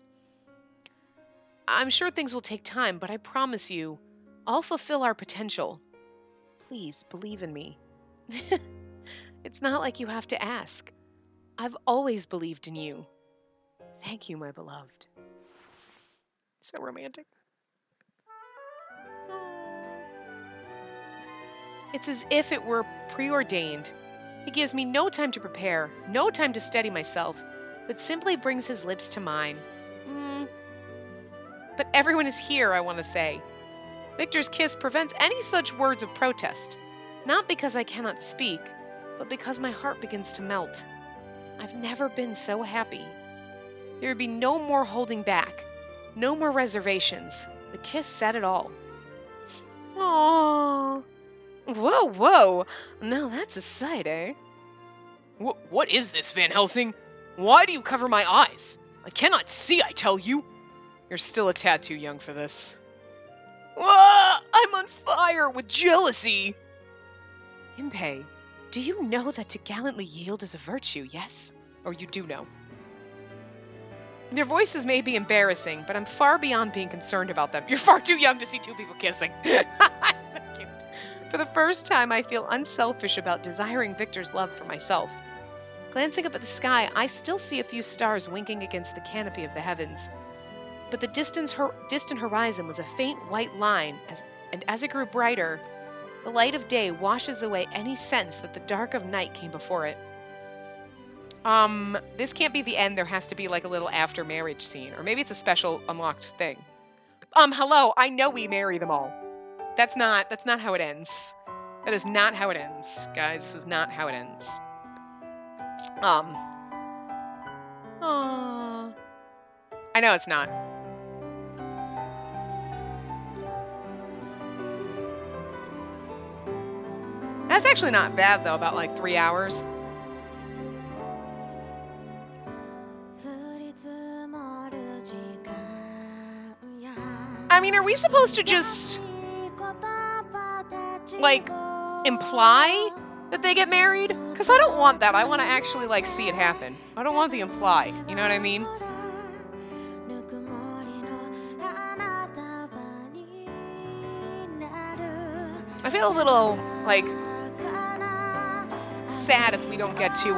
I'm sure things will take time, but I promise you, I'll fulfill our potential. Please believe in me. It's not like you have to ask. I've always believed in you. Thank you, my beloved. So romantic. It's as if it were preordained. He gives me no time to prepare, no time to steady myself, but simply brings his lips to mine. But everyone is here, I want to say. Victor's kiss prevents any such words of protest, not because I cannot speak, but because my heart begins to melt. I've never been so happy. There would be no more holding back, no more reservations. The kiss said it all. Aww. Whoa. Now that's a sight, eh? What is this, Van Helsing? Why do you cover my eyes? I cannot see, I tell you. You're still a tad too young for this. Ah, I'm on fire with jealousy! Impey, do you know that to gallantly yield is a virtue, yes? Or you do know? Their voices may be embarrassing, but I'm far beyond being concerned about them. You're far too young to see two people kissing. So cute. For the first time, I feel unselfish about desiring Victor's love for myself. Glancing up at the sky, I still see a few stars winking against the canopy of the heavens. But the distant horizon was a faint white line, and as it grew brighter, the light of day washes away any sense that the dark of night came before it. This can't be the end. There has to be like a little after marriage scene, or maybe it's a special unlocked thing. Hello, I know we marry them all. That's not how it ends. That is not how it ends, guys. This is not how it ends. I know it's not. That's actually not bad though, about like 3 hours. I mean, are we supposed to just, like, imply that they get married? Because I don't want that. I want to actually, like, see it happen. I don't want the imply. You know what I mean? I feel a little, like, sad if we don't get to,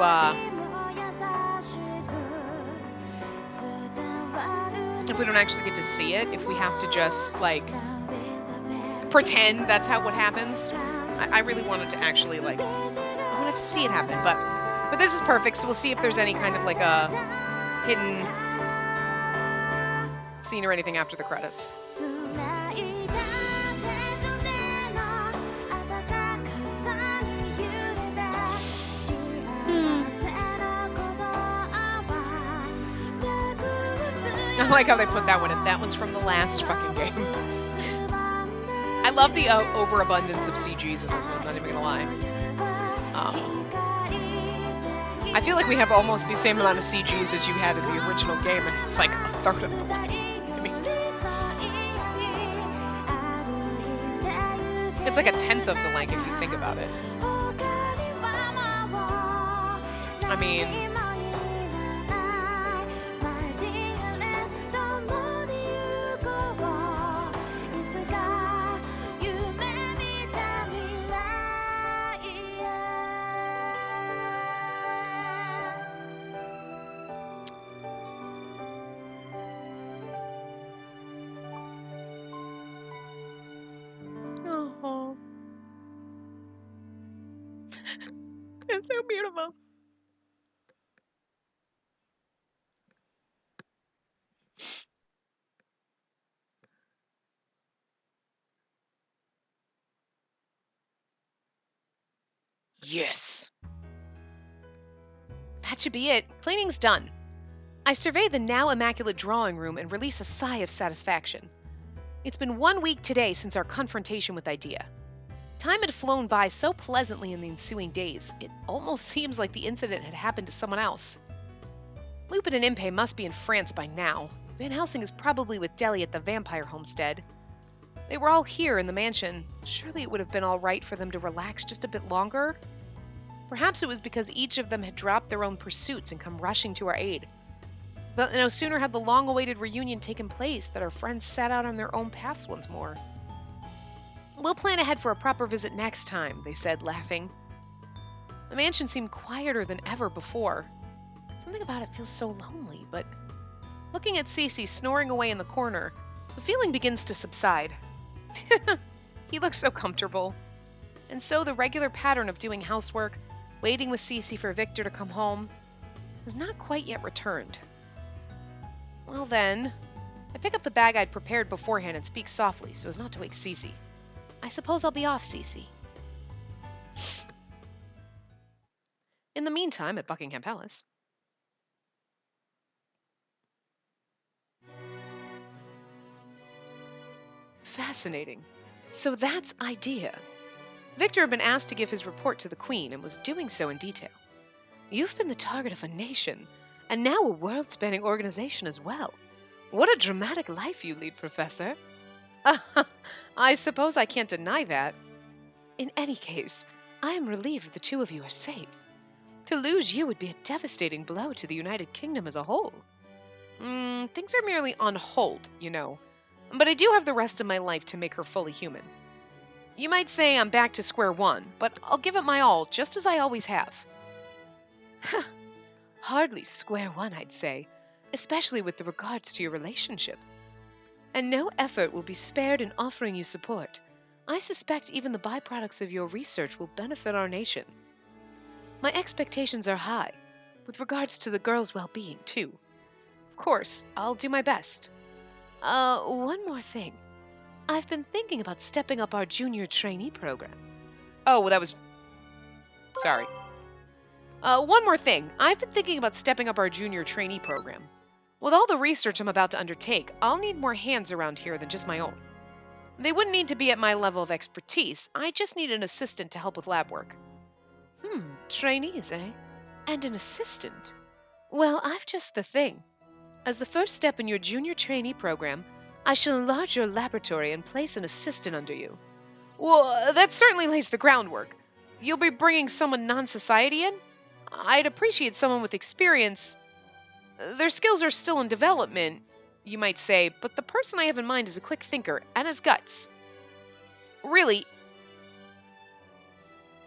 if we don't actually get to see it, if we have to just, like, pretend that's how what happens. I really wanted to actually, like, I wanted to see it happen, but this is perfect, so we'll see if there's any kind of, like, a hidden scene or anything after the credits. I like how they put that one in. That one's from the last fucking game. I love the overabundance of CGs in this one, I'm not even gonna lie. I feel like we have almost the same amount of CGs as you had in the original game, and it's like a third of the length. I mean, it's like a tenth of the length if you think about it. I mean, it's so beautiful. Yes. That should be it. Cleaning's done. I survey the now immaculate drawing room and release a sigh of satisfaction. It's been 1 week today since our confrontation with Idea. Time had flown by so pleasantly in the ensuing days, it almost seems like the incident had happened to someone else. Lupin and Impey must be in France by now. Van Helsing is probably with Deli at the vampire homestead. They were all here in the mansion. Surely it would have been all right for them to relax just a bit longer? Perhaps it was because each of them had dropped their own pursuits and come rushing to our aid. But no sooner had the long-awaited reunion taken place that our friends set out on their own paths once more. We'll plan ahead for a proper visit next time, they said, laughing. The mansion seemed quieter than ever before. Something about it feels so lonely, but looking at Spacey snoring away in the corner, the feeling begins to subside. He looks so comfortable. And so the regular pattern of doing housework, waiting with Spacey for Victor to come home, has not quite yet returned. Well then, I pick up the bag I'd prepared beforehand and speak softly so as not to wake Spacey. I suppose I'll be off, Spacey. In the meantime, at Buckingham Palace. Fascinating. So that's Idea. Victor had been asked to give his report to the Queen and was doing so in detail. You've been the target of a nation, and now a world-spanning organization as well. What a dramatic life you lead, Professor. I suppose I can't deny that. In any case, I am relieved the two of you are safe. To lose you would be a devastating blow to the United Kingdom as a whole. Things are merely on hold, you know. But I do have the rest of my life to make her fully human. You might say I'm back to square one, but I'll give it my all, just as I always have. Hardly square one, I'd say, especially with regards to your relationship. And no effort will be spared in offering you support. I suspect even the byproducts of your research will benefit our nation. My expectations are high, with regards to the girl's well-being, too. Of course, I'll do my best. One more thing. I've been thinking about stepping up our junior trainee program. Oh, well, that was... Sorry. One more thing. I've been thinking about stepping up our junior trainee program. With all the research I'm about to undertake, I'll need more hands around here than just my own. They wouldn't need to be at my level of expertise. I just need an assistant to help with lab work. Trainees, eh? And an assistant? Well, I've just the thing. As the first step in your junior trainee program, I shall enlarge your laboratory and place an assistant under you. Well, that certainly lays the groundwork. You'll be bringing someone non-society in? I'd appreciate someone with experience. Their skills are still in development, you might say, but the person I have in mind is a quick thinker and has guts. Really?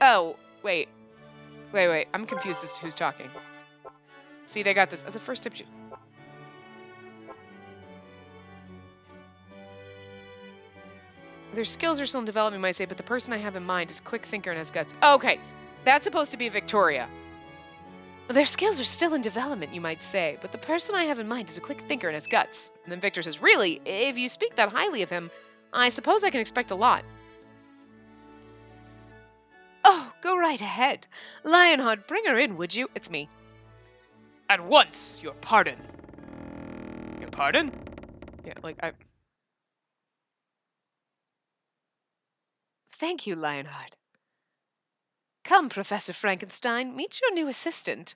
Oh, wait. I'm confused as to who's talking. See, they got this. The first step... Their skills are still in development, you might say, but the person I have in mind is a quick thinker and has guts. Okay, that's supposed to be Victoria. Their skills are still in development, you might say, but the person I have in mind is a quick thinker and has guts. And then Victor says, really, if you speak that highly of him, I suppose I can expect a lot. Oh, go right ahead. Lionheart, bring her in, would you? It's me. At once, your pardon. Your pardon? Yeah, Thank you, Lionheart. Come, Professor Frankenstein, meet your new assistant.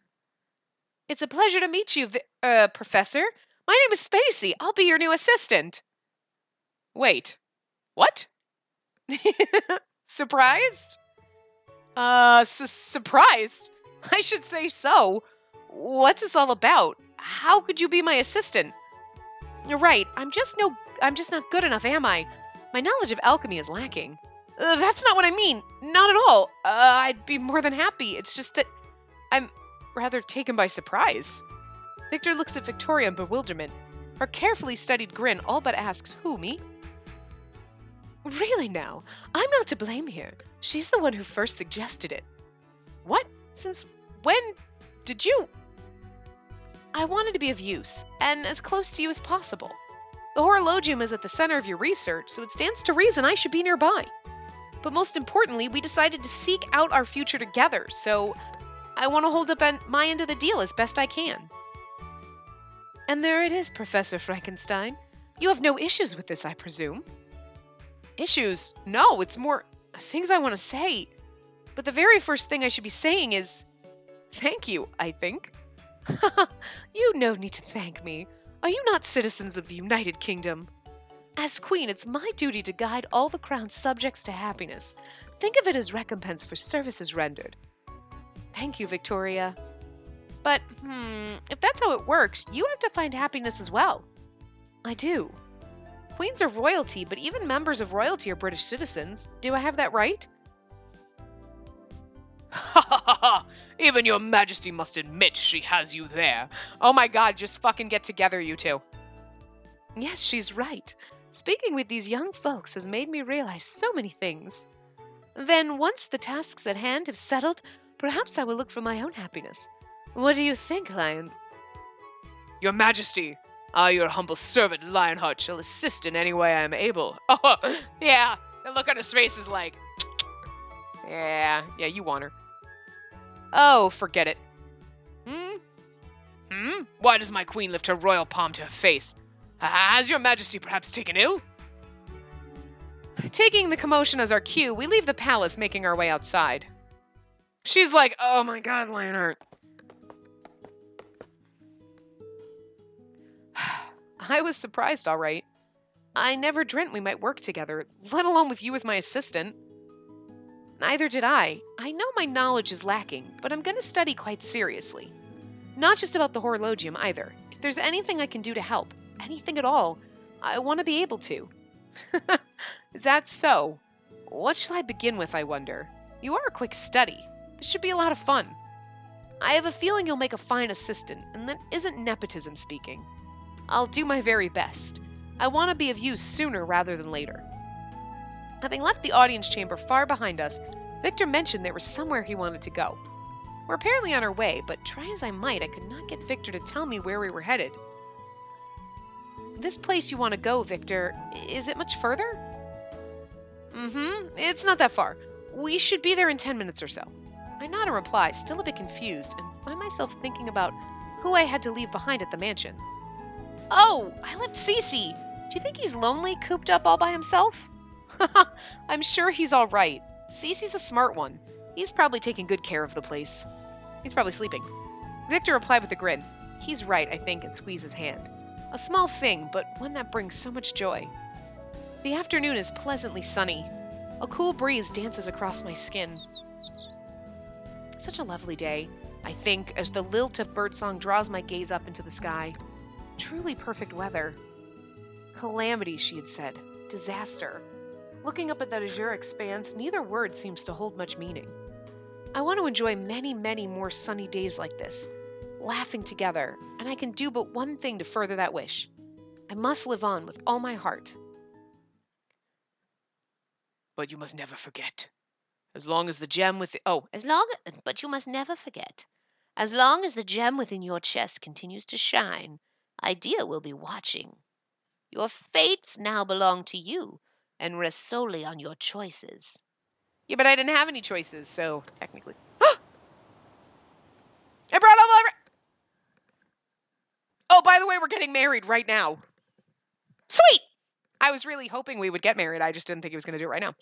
It's a pleasure to meet you, Professor. My name is Spacey. I'll be your new assistant. Wait, what? Surprised? Surprised? I should say so. What's this all about? How could you be my assistant? You're right. I'm just not good enough, am I? My knowledge of alchemy is lacking. That's not what I mean. Not at all. I'd be more than happy. It's just that I'm rather taken by surprise. Victor looks at Victoria in bewilderment. Her carefully studied grin all but asks, who, me? Really now? I'm not to blame here. She's the one who first suggested it. What? Since when did you? I wanted to be of use, and as close to you as possible. The horologium is at the center of your research, so it stands to reason I should be nearby. But most importantly, we decided to seek out our future together, so I want to hold up my end of the deal as best I can. And there it is, Professor Frankenstein. You have no issues with this, I presume? Issues? No, it's more things I want to say. But the very first thing I should be saying is, thank you, I think. You no need to thank me. Are you not citizens of the United Kingdom? As Queen, it's my duty to guide all the Crown's subjects to happiness. Think of it as recompense for services rendered. Thank you, Victoria. But, if that's how it works, you have to find happiness as well. I do. Queens are royalty, but even members of royalty are British citizens. Do I have that right? Ha ha ha ha! Even your majesty must admit she has you there. Oh my god, just fucking get together, you two. Yes, she's right. Speaking with these young folks has made me realize so many things. Then, once the tasks at hand have settled, perhaps I will look for my own happiness. What do you think, Lion? Your Majesty, I, your humble servant, Lionheart, shall assist in any way I am able. Oh, yeah. The look on his face is like, yeah, you want her. Oh, forget it. Why does my queen lift her royal palm to her face? Has your Majesty perhaps taken ill? Taking the commotion as our cue, we leave the palace, making our way outside. She's like, oh my god, Lionheart. I was surprised, all right. I never dreamt we might work together, let alone with you as my assistant. Neither did I. I know my knowledge is lacking, but I'm going to study quite seriously. Not just about the horologium either. If there's anything I can do to help, anything at all, I want to be able to. Is that so? What shall I begin with, I wonder? You are a quick study. This should be a lot of fun. I have a feeling you'll make a fine assistant, and that isn't nepotism speaking. I'll do my very best. I want to be of use sooner rather than later. Having left the audience chamber far behind us, Victor mentioned there was somewhere he wanted to go. We're apparently on our way, but try as I might, I could not get Victor to tell me where we were headed. This place you want to go, Victor, is it much further? It's not that far. We should be there in 10 minutes or so. I nod and reply, still a bit confused, and find myself thinking about who I had to leave behind at the mansion. Oh, I left Spacey. Do you think he's lonely, cooped up all by himself? I'm sure he's all right. Spacey's a smart one. He's probably taking good care of the place. He's probably sleeping. Victor replied with a grin. He's right, I think, and squeezed his hand. A small thing, but one that brings so much joy. The afternoon is pleasantly sunny. A cool breeze dances across my skin. Such a lovely day, I think, as the lilt of birdsong draws my gaze up into the sky. Truly perfect weather. Calamity, she had said. Disaster. Looking up at that azure expanse, neither word seems to hold much meaning. I want to enjoy many, many more sunny days like this, laughing together, and I can do but one thing to further that wish. I must live on with all my heart. But you must never forget. As long as the gem with But you must never forget. As long as the gem within your chest continues to shine, Idea will be watching. Your fates now belong to you and rest solely on your choices. Yeah, but I didn't have any choices, so technically. I brought up. Oh, by the way, we're getting married right now. Sweet! I was really hoping we would get married. I just didn't think he was going to do it right now.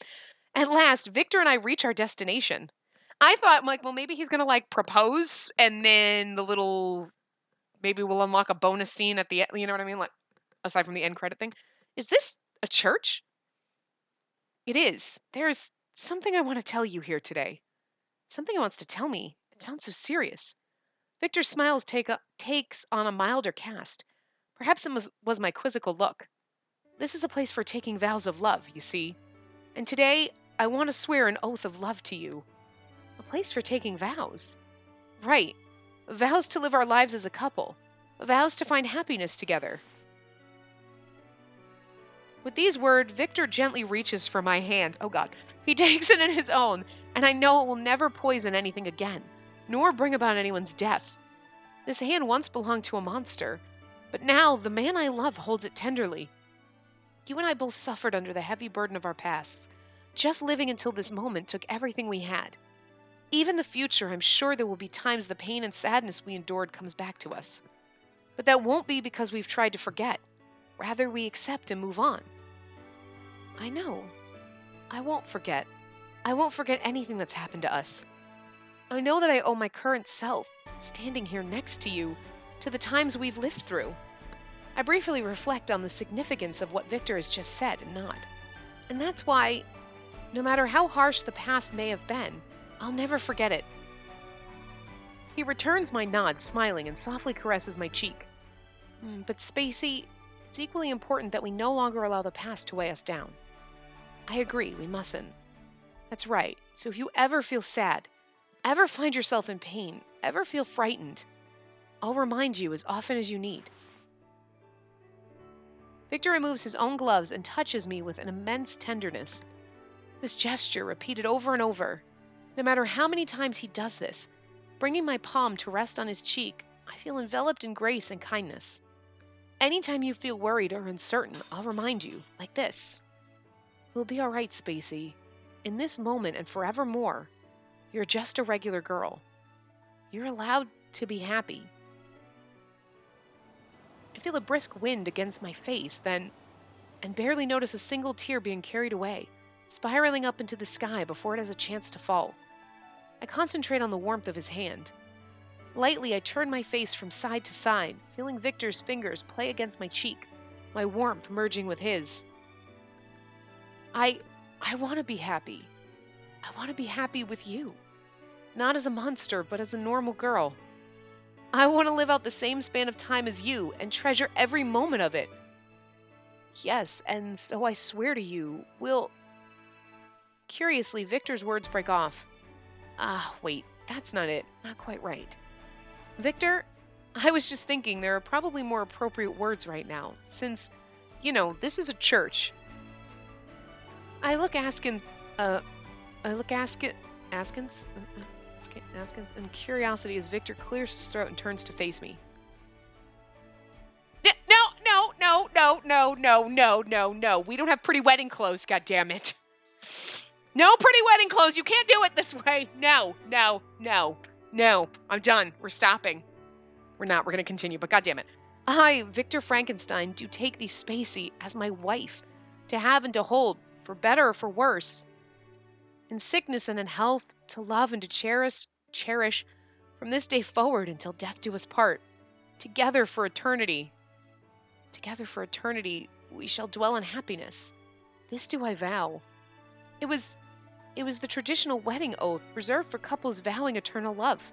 At last, Victor and I reach our destination. I thought, well, maybe he's going to, propose, and then maybe we'll unlock a bonus scene at the end, you know what I mean? Like, aside from the end credit thing. Is this a church? It is. There's something I want to tell you here today. Something he wants to tell me. It sounds so serious. Victor's smiles takes on a milder cast. Perhaps it was my quizzical look. This is a place for taking vows of love, you see. And today, I want to swear an oath of love to you. A place for taking vows. Right. Vows to live our lives as a couple. Vows to find happiness together. With these words, Victor gently reaches for my hand. Oh God. He takes it in his own, and I know it will never poison anything again, nor bring about anyone's death. This hand once belonged to a monster, but now the man I love holds it tenderly. You and I both suffered under the heavy burden of our pasts. Just living until this moment took everything we had. Even the future, I'm sure there will be times the pain and sadness we endured comes back to us. But that won't be because we've tried to forget. Rather, we accept and move on. I know. I won't forget. I won't forget anything that's happened to us. I know that I owe my current self, standing here next to you, to the times we've lived through. I briefly reflect on the significance of what Victor has just said and nod. And that's why, no matter how harsh the past may have been, I'll never forget it. He returns my nod, smiling, and softly caresses my cheek. But Spacey, it's equally important that we no longer allow the past to weigh us down. I agree, we mustn't. That's right. So if you ever feel sad, ever find yourself in pain, ever feel frightened, I'll remind you as often as you need. Victor removes his own gloves and touches me with an immense tenderness. This gesture, repeated over and over, no matter how many times he does this, bringing my palm to rest on his cheek, I feel enveloped in grace and kindness. Anytime you feel worried or uncertain, I'll remind you, like this. You'll be all right, Spacey. In this moment and forevermore, you're just a regular girl. You're allowed to be happy. I feel a brisk wind against my face, then, and barely notice a single tear being carried away, spiraling up into the sky before it has a chance to fall. I concentrate on the warmth of his hand. Lightly, I turn my face from side to side, feeling Victor's fingers play against my cheek, my warmth merging with his. I want to be happy. I want to be happy with you. Not as a monster, but as a normal girl. I want to live out the same span of time as you and treasure every moment of it. Yes, and so I swear to you, we'll... Curiously, Victor's words break off. Wait, that's not it. Not quite right. Victor, I was just thinking there are probably more appropriate words right now, since, this is a church. Askins, and curiosity as Victor clears his throat and turns to face me. No. We don't have pretty wedding clothes, goddammit. No pretty wedding clothes. You can't do it this way. No. I'm done. We're stopping. We're not. We're going to continue, but goddammit. I, Victor Frankenstein, do take thee Spacey as my wife, to have and to hold, for better or for worse. In sickness and in health, to love and to cherish, from this day forward until death do us part. Together for eternity, we shall dwell in happiness. This do I vow. It was the traditional wedding oath reserved for couples vowing eternal love.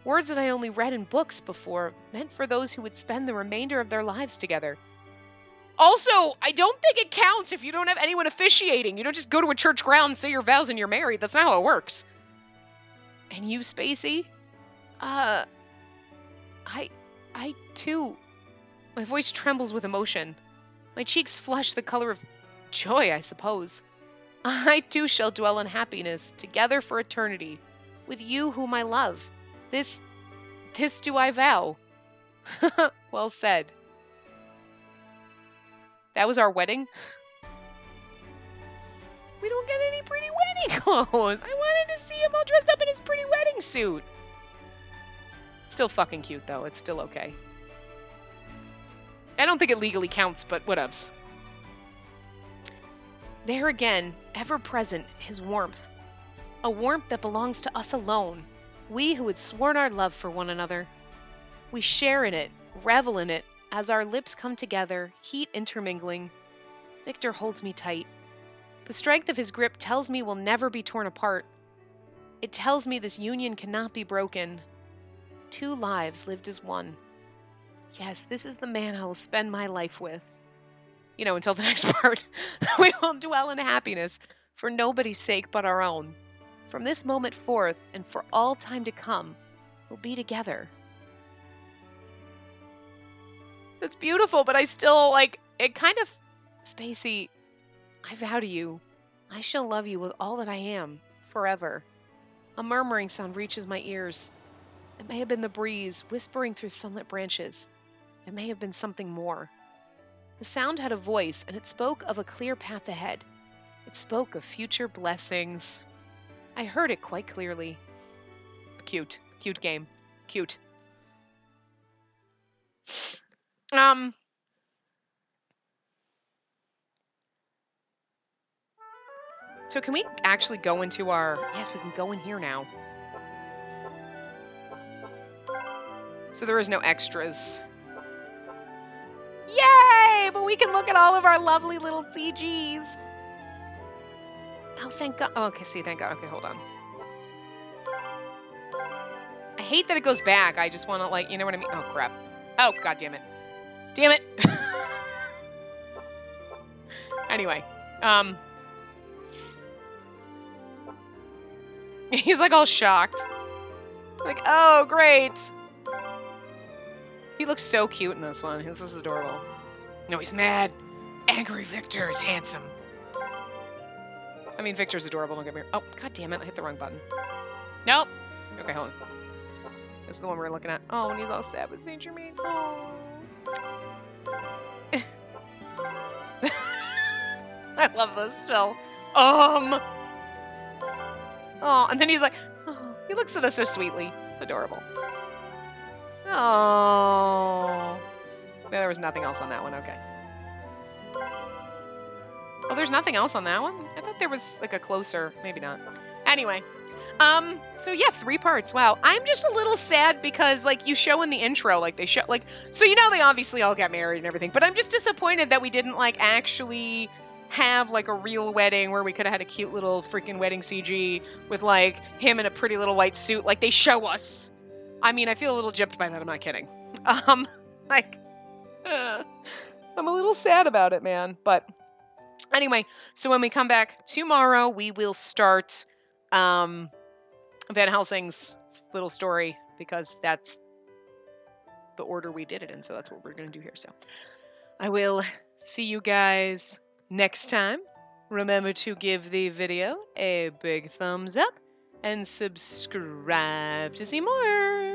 Words that I only read in books before, meant for those who would spend the remainder of their lives together. Also, I don't think it counts if you don't have anyone officiating. You don't just go to a church ground, say your vows, and you're married. That's not how it works. And you, Spacey? I too. My voice trembles with emotion. My cheeks flush the color of joy, I suppose. I too shall dwell in happiness, together for eternity, with you whom I love. This do I vow. Well said. That was our wedding? We don't get any pretty wedding clothes. I wanted to see him all dressed up in his pretty wedding suit. Still fucking cute, though. It's still okay. I don't think it legally counts, but whatevs. There again, ever present, his warmth. A warmth that belongs to us alone. We who had sworn our love for one another. We share in it, revel in it, as our lips come together, heat intermingling. Victor holds me tight. The strength of his grip tells me we'll never be torn apart. It tells me this union cannot be broken. 2 lives lived as one. Yes, this is the man I will spend my life with. Until the next part. We will dwell in happiness, for nobody's sake but our own. From this moment forth, and for all time to come, we'll be together. That's beautiful, but I still, it kind of... Spacey, I vow to you, I shall love you with all that I am, forever. A murmuring sound reaches my ears. It may have been the breeze whispering through sunlit branches. It may have been something more. The sound had a voice, and it spoke of a clear path ahead. It spoke of future blessings. I heard it quite clearly. Cute. Cute game. Cute. So can we actually go into our... Yes, we can go in here now. So there is no extras. Yay! But we can look at all of our lovely little CGs. Oh, thank God. Oh, okay, thank God. Okay, hold on. I hate that it goes back. I just want to, you know what I mean? Oh, crap. Oh, God damn it. Damn it! Anyway. He's, all shocked. Oh, great! He looks so cute in this one. This is adorable. No, he's mad. Angry Victor is handsome. I mean, Victor's adorable, don't get me wrong. Oh, God damn it, I hit the wrong button. Nope. Okay, hold on. This is the one we're looking at. Oh, and he's all sad with Saint Germain. Oh. I love this still. Oh, and then he's like, oh, he looks at us so sweetly. It's adorable. Oh. There was nothing else on that one. Okay. Oh, there's nothing else on that one? I thought there was a closer. Maybe not. Anyway. So yeah, 3 parts. Wow. I'm just a little sad because like you show in the intro, like they show like so they obviously all got married and everything, but I'm just disappointed that we didn't like actually have like a real wedding where we could have had a cute little freaking wedding CG with like him in a pretty little white suit like they show us. I mean, I feel a little gypped by that, I'm not kidding. Like I'm a little sad about it, man. But anyway, so when we come back tomorrow, we will start Van Helsing's little story because that's the order we did it in. So that's what we're going to do here. So I will see you guys next time. Remember to give the video a big thumbs up and subscribe to see more.